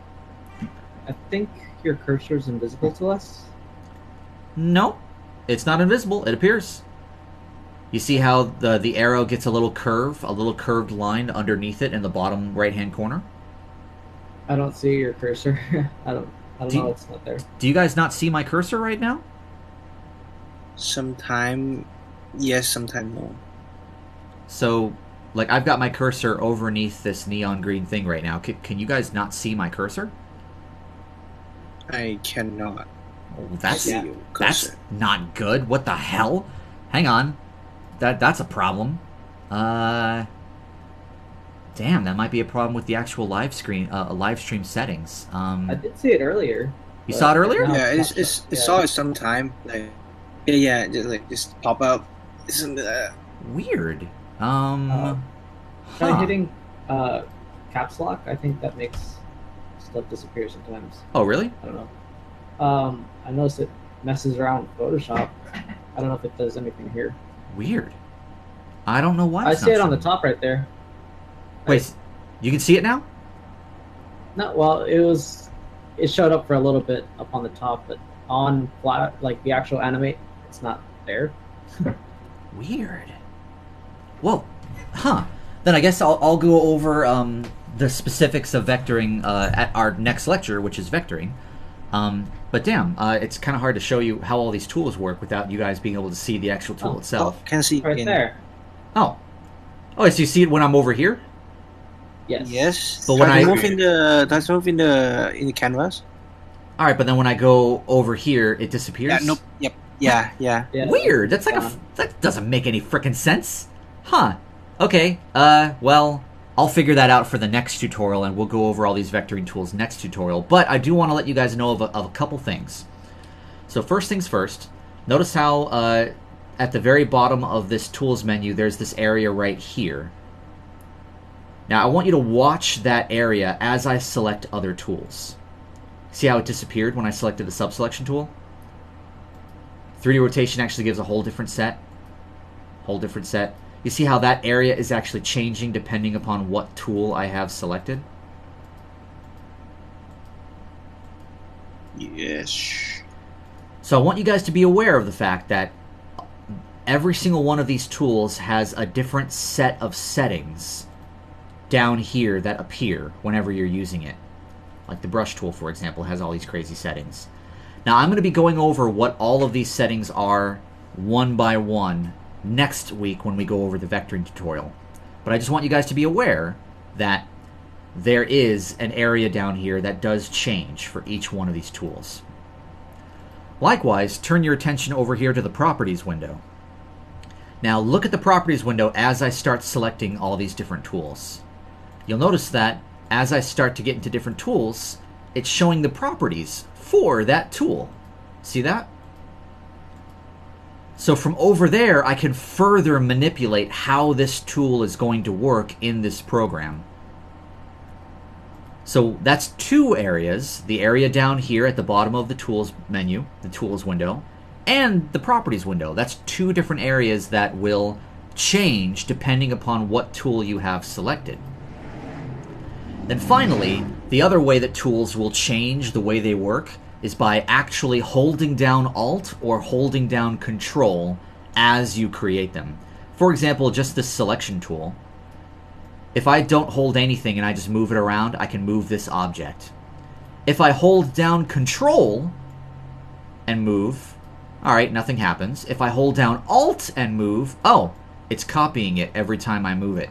I think your cursor is invisible to us. No, it's not invisible. It appears. You see how the arrow gets a little curve, a little curved line underneath it in the bottom right-hand corner? I don't see your cursor. I don't know it's not there. Do you guys not see my cursor right now? Sometime yes, sometime no. So, like, I've got my cursor overneath this neon green thing right now. Can you guys not see my cursor? I cannot. Oh, that's see your that's cursor. not good. What the hell? Hang on. That's a problem. Damn, that might be a problem with the actual live stream settings. I did see it earlier. You saw it earlier? No, Yeah, it's it saw it sometime. Like yeah, just pop up. Isn't Weird. Try Huh. hitting caps lock. I think that makes stuff disappear sometimes. Oh, really? I don't know. I noticed it messes around with Photoshop. I don't know if it does anything here. Weird. I don't know why. I it's see not it on the showing. top right there. Wait, you can see it now? No, well, it showed up for a little bit up on the top, but on flat, like the actual animate, it's not there. Weird. Well, huh. Then I guess I'll go over the specifics of vectoring at our next lecture, which is vectoring. But damn, it's kind of hard to show you how all these tools work without you guys being able to see the actual tool itself. can see Right in, there. Oh, so you see it when I'm over here? Yes. Yes. But when Try to I- move in the canvas. All right, but then when I go over here, it disappears. Yeah. Nope. Yep. Yeah. Yeah. Yeah, Weird. That's like gone. that doesn't make any frickin' sense. Huh. Okay. Well, I'll figure that out for the next tutorial, and we'll go over all these vectoring tools next tutorial. But I do want to let you guys know of a couple things. So first things first. Notice how at the very bottom of this tools menu, there's this area right here. Now I want you to watch that area as I select other tools. See how it disappeared when I selected the subselection tool? 3D rotation actually gives a whole different set. Whole different set. You see how that area is actually changing depending upon what tool I have selected? Yes. So I want you guys to be aware of the fact that every single one of these tools has a different set of settings down here that appear whenever you're using it. Like the brush tool, for example, has all these crazy settings. Now I'm going to be going over what all of these settings are one by one next week when we go over the vectoring tutorial. But I just want you guys to be aware that there is an area down here that does change for each one of these tools. Likewise, turn your attention over here to the Properties window. Now look at the Properties window as I start selecting all these different tools. You'll notice that as I start to get into different tools, it's showing the properties for that tool. See that? So from over there, I can further manipulate how this tool is going to work in this program. So that's two areas, the area down here at the bottom of the tools menu, the tools window, and the properties window. That's two different areas that will change depending upon what tool you have selected. Then finally, The other way that tools will change the way they work is by actually holding down Alt or holding down Control as you create them. For example, just this selection tool. If I don't hold anything and I just move it around, I can move this object. If I hold down Control and move, alright, nothing happens. If I hold down Alt and move, oh, it's copying it every time I move it.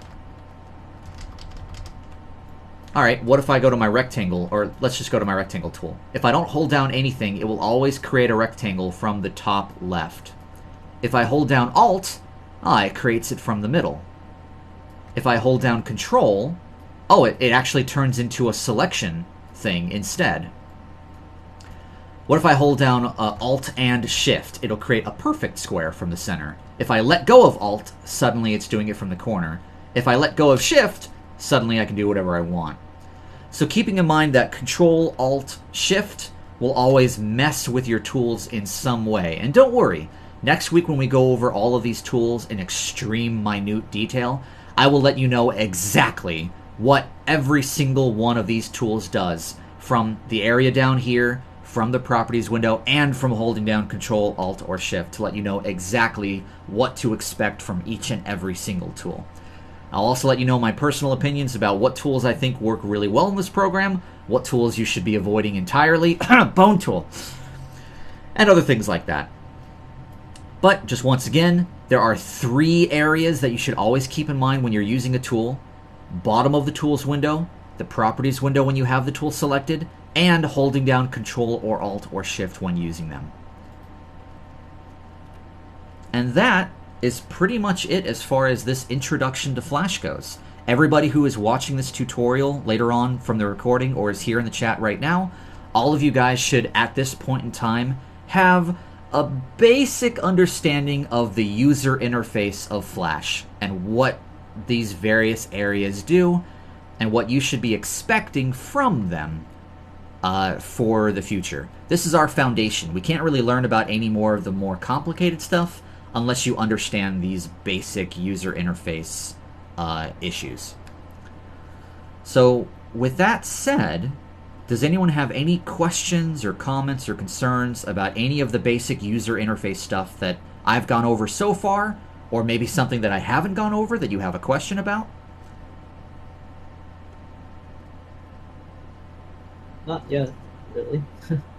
Alright, what if I go to my rectangle, or let's just go to my rectangle tool. If I don't hold down anything, it will always create a rectangle from the top left. If I hold down Alt, it creates it from the middle. If I hold down Control, it actually turns into a selection thing instead. What if I hold down Alt and Shift? It'll create a perfect square from the center. If I let go of Alt, suddenly it's doing it from the corner. If I let go of Shift, suddenly I can do whatever I want. So keeping in mind that Control, Alt, Shift will always mess with your tools in some way. And don't worry, next week when we go over all of these tools in extreme minute detail, I will let you know exactly what every single one of these tools does, from the area down here, from the properties window, and from holding down Control, Alt, or Shift to let you know exactly what to expect from each and every single tool. I'll also let you know my personal opinions about what tools I think work really well in this program, what tools you should be avoiding entirely, Bone Tool, and other things like that. But just once again, there are 3 areas that you should always keep in mind when you're using a tool. Bottom of the tools window, the properties window when you have the tool selected, and holding down Control or Alt or Shift when using them. And that is pretty much it as far as this introduction to Flash goes. Everybody who is watching this tutorial later on from the recording or is here in the chat right now, all of you guys should at this point in time have a basic understanding of the user interface of Flash and what these various areas do and what you should be expecting from them for the future. This is our foundation. We can't really learn about any more of the more complicated stuff unless you understand these basic user interface issues. So with that said, does anyone have any questions or comments or concerns about any of the basic user interface stuff that I've gone over so far, or maybe something that I haven't gone over that you have a question about? Not yet, really.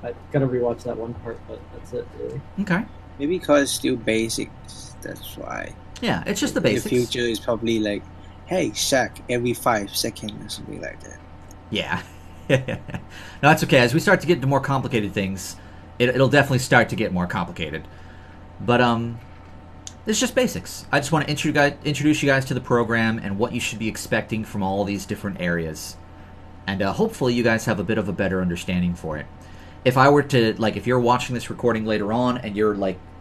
I gotta rewatch that one part, but that's it, really. Okay. Maybe because it's still basics, that's why. Yeah, it's just the basics. The future is probably like, hey, Shaq, every 5 seconds or something like that. Yeah. No, that's okay. As we start to get into more complicated things, it'll definitely start to get more complicated. But it's just basics. I just want to introduce you guys to the program and what you should be expecting from all these different areas. And hopefully you guys have a bit of a better understanding for it. If I were to, if you're watching this recording later on and you're,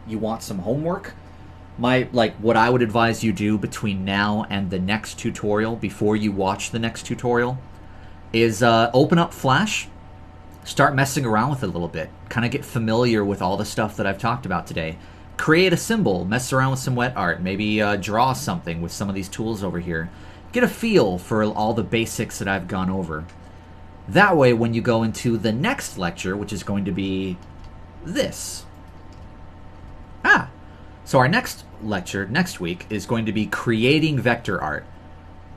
you want some homework, what I would advise you do between now and the next tutorial, before you watch the next tutorial, is open up Flash, start messing around with it a little bit, kind of get familiar with all the stuff that I've talked about today. Create a symbol, mess around with some wet art, maybe draw something with some of these tools over here. Get a feel for all the basics that I've gone over. That way, when you go into the next lecture, which is going to be this. So our next lecture, next week, is going to be creating vector art.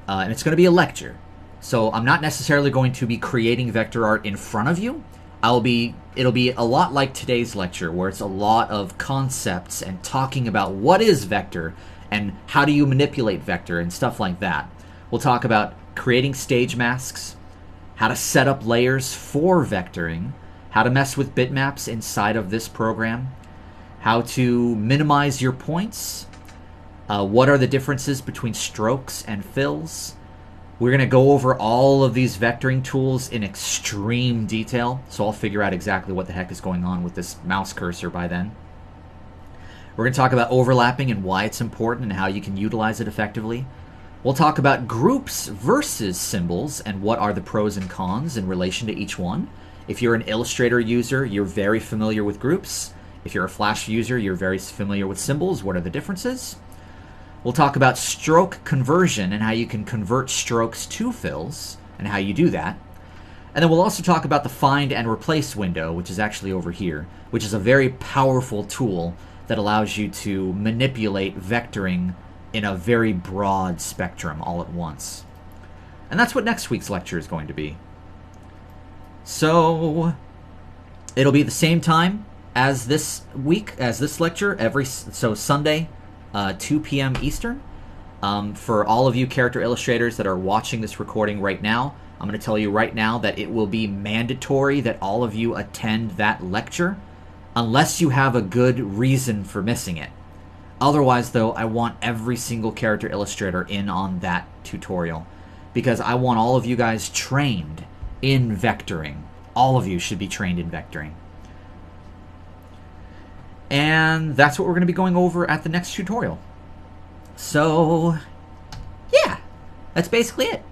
And it's going to be a lecture. So I'm not necessarily going to be creating vector art in front of you. It'll be a lot like today's lecture, where it's a lot of concepts and talking about what is vector and how do you manipulate vector and stuff like that. We'll talk about creating stage masks, how to set up layers for vectoring, how to mess with bitmaps inside of this program, how to minimize your points, what are the differences between strokes and fills. We're going to go over all of these vectoring tools in extreme detail, so I'll figure out exactly what the heck is going on with this mouse cursor by then. We're going to talk about overlapping and why it's important and how you can utilize it effectively. We'll talk about groups versus symbols and what are the pros and cons in relation to each one. If you're an Illustrator user, you're very familiar with groups. If you're a Flash user, you're very familiar with symbols. What are the differences? We'll talk about stroke conversion and how you can convert strokes to fills and how you do that. And then we'll also talk about the find and replace window, which is actually over here, which is a very powerful tool that allows you to manipulate vectoring in a very broad spectrum all at once. And that's what next week's lecture is going to be. So it'll be the same time as this week, as this lecture, so Sunday, 2 p.m. Eastern. For all of you character illustrators that are watching this recording right now, I'm going to tell you right now that it will be mandatory that all of you attend that lecture, unless you have a good reason for missing it. Otherwise, though, I want every single character illustrator in on that tutorial, because I want all of you guys trained in vectoring. All of you should be trained in vectoring. And that's what we're going to be going over at the next tutorial. So, yeah, that's basically it.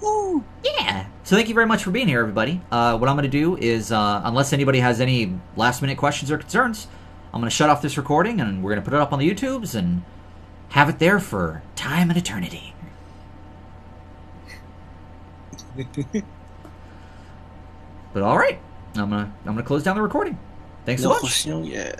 Woo, yeah. So thank you very much for being here, everybody. What I'm going to do is, unless anybody has any last-minute questions or concerns, I'm going to shut off this recording, and we're going to put it up on the YouTubes and have it there for time and eternity. But all right, I'm gonna close down the recording. Thanks so much. No question yet.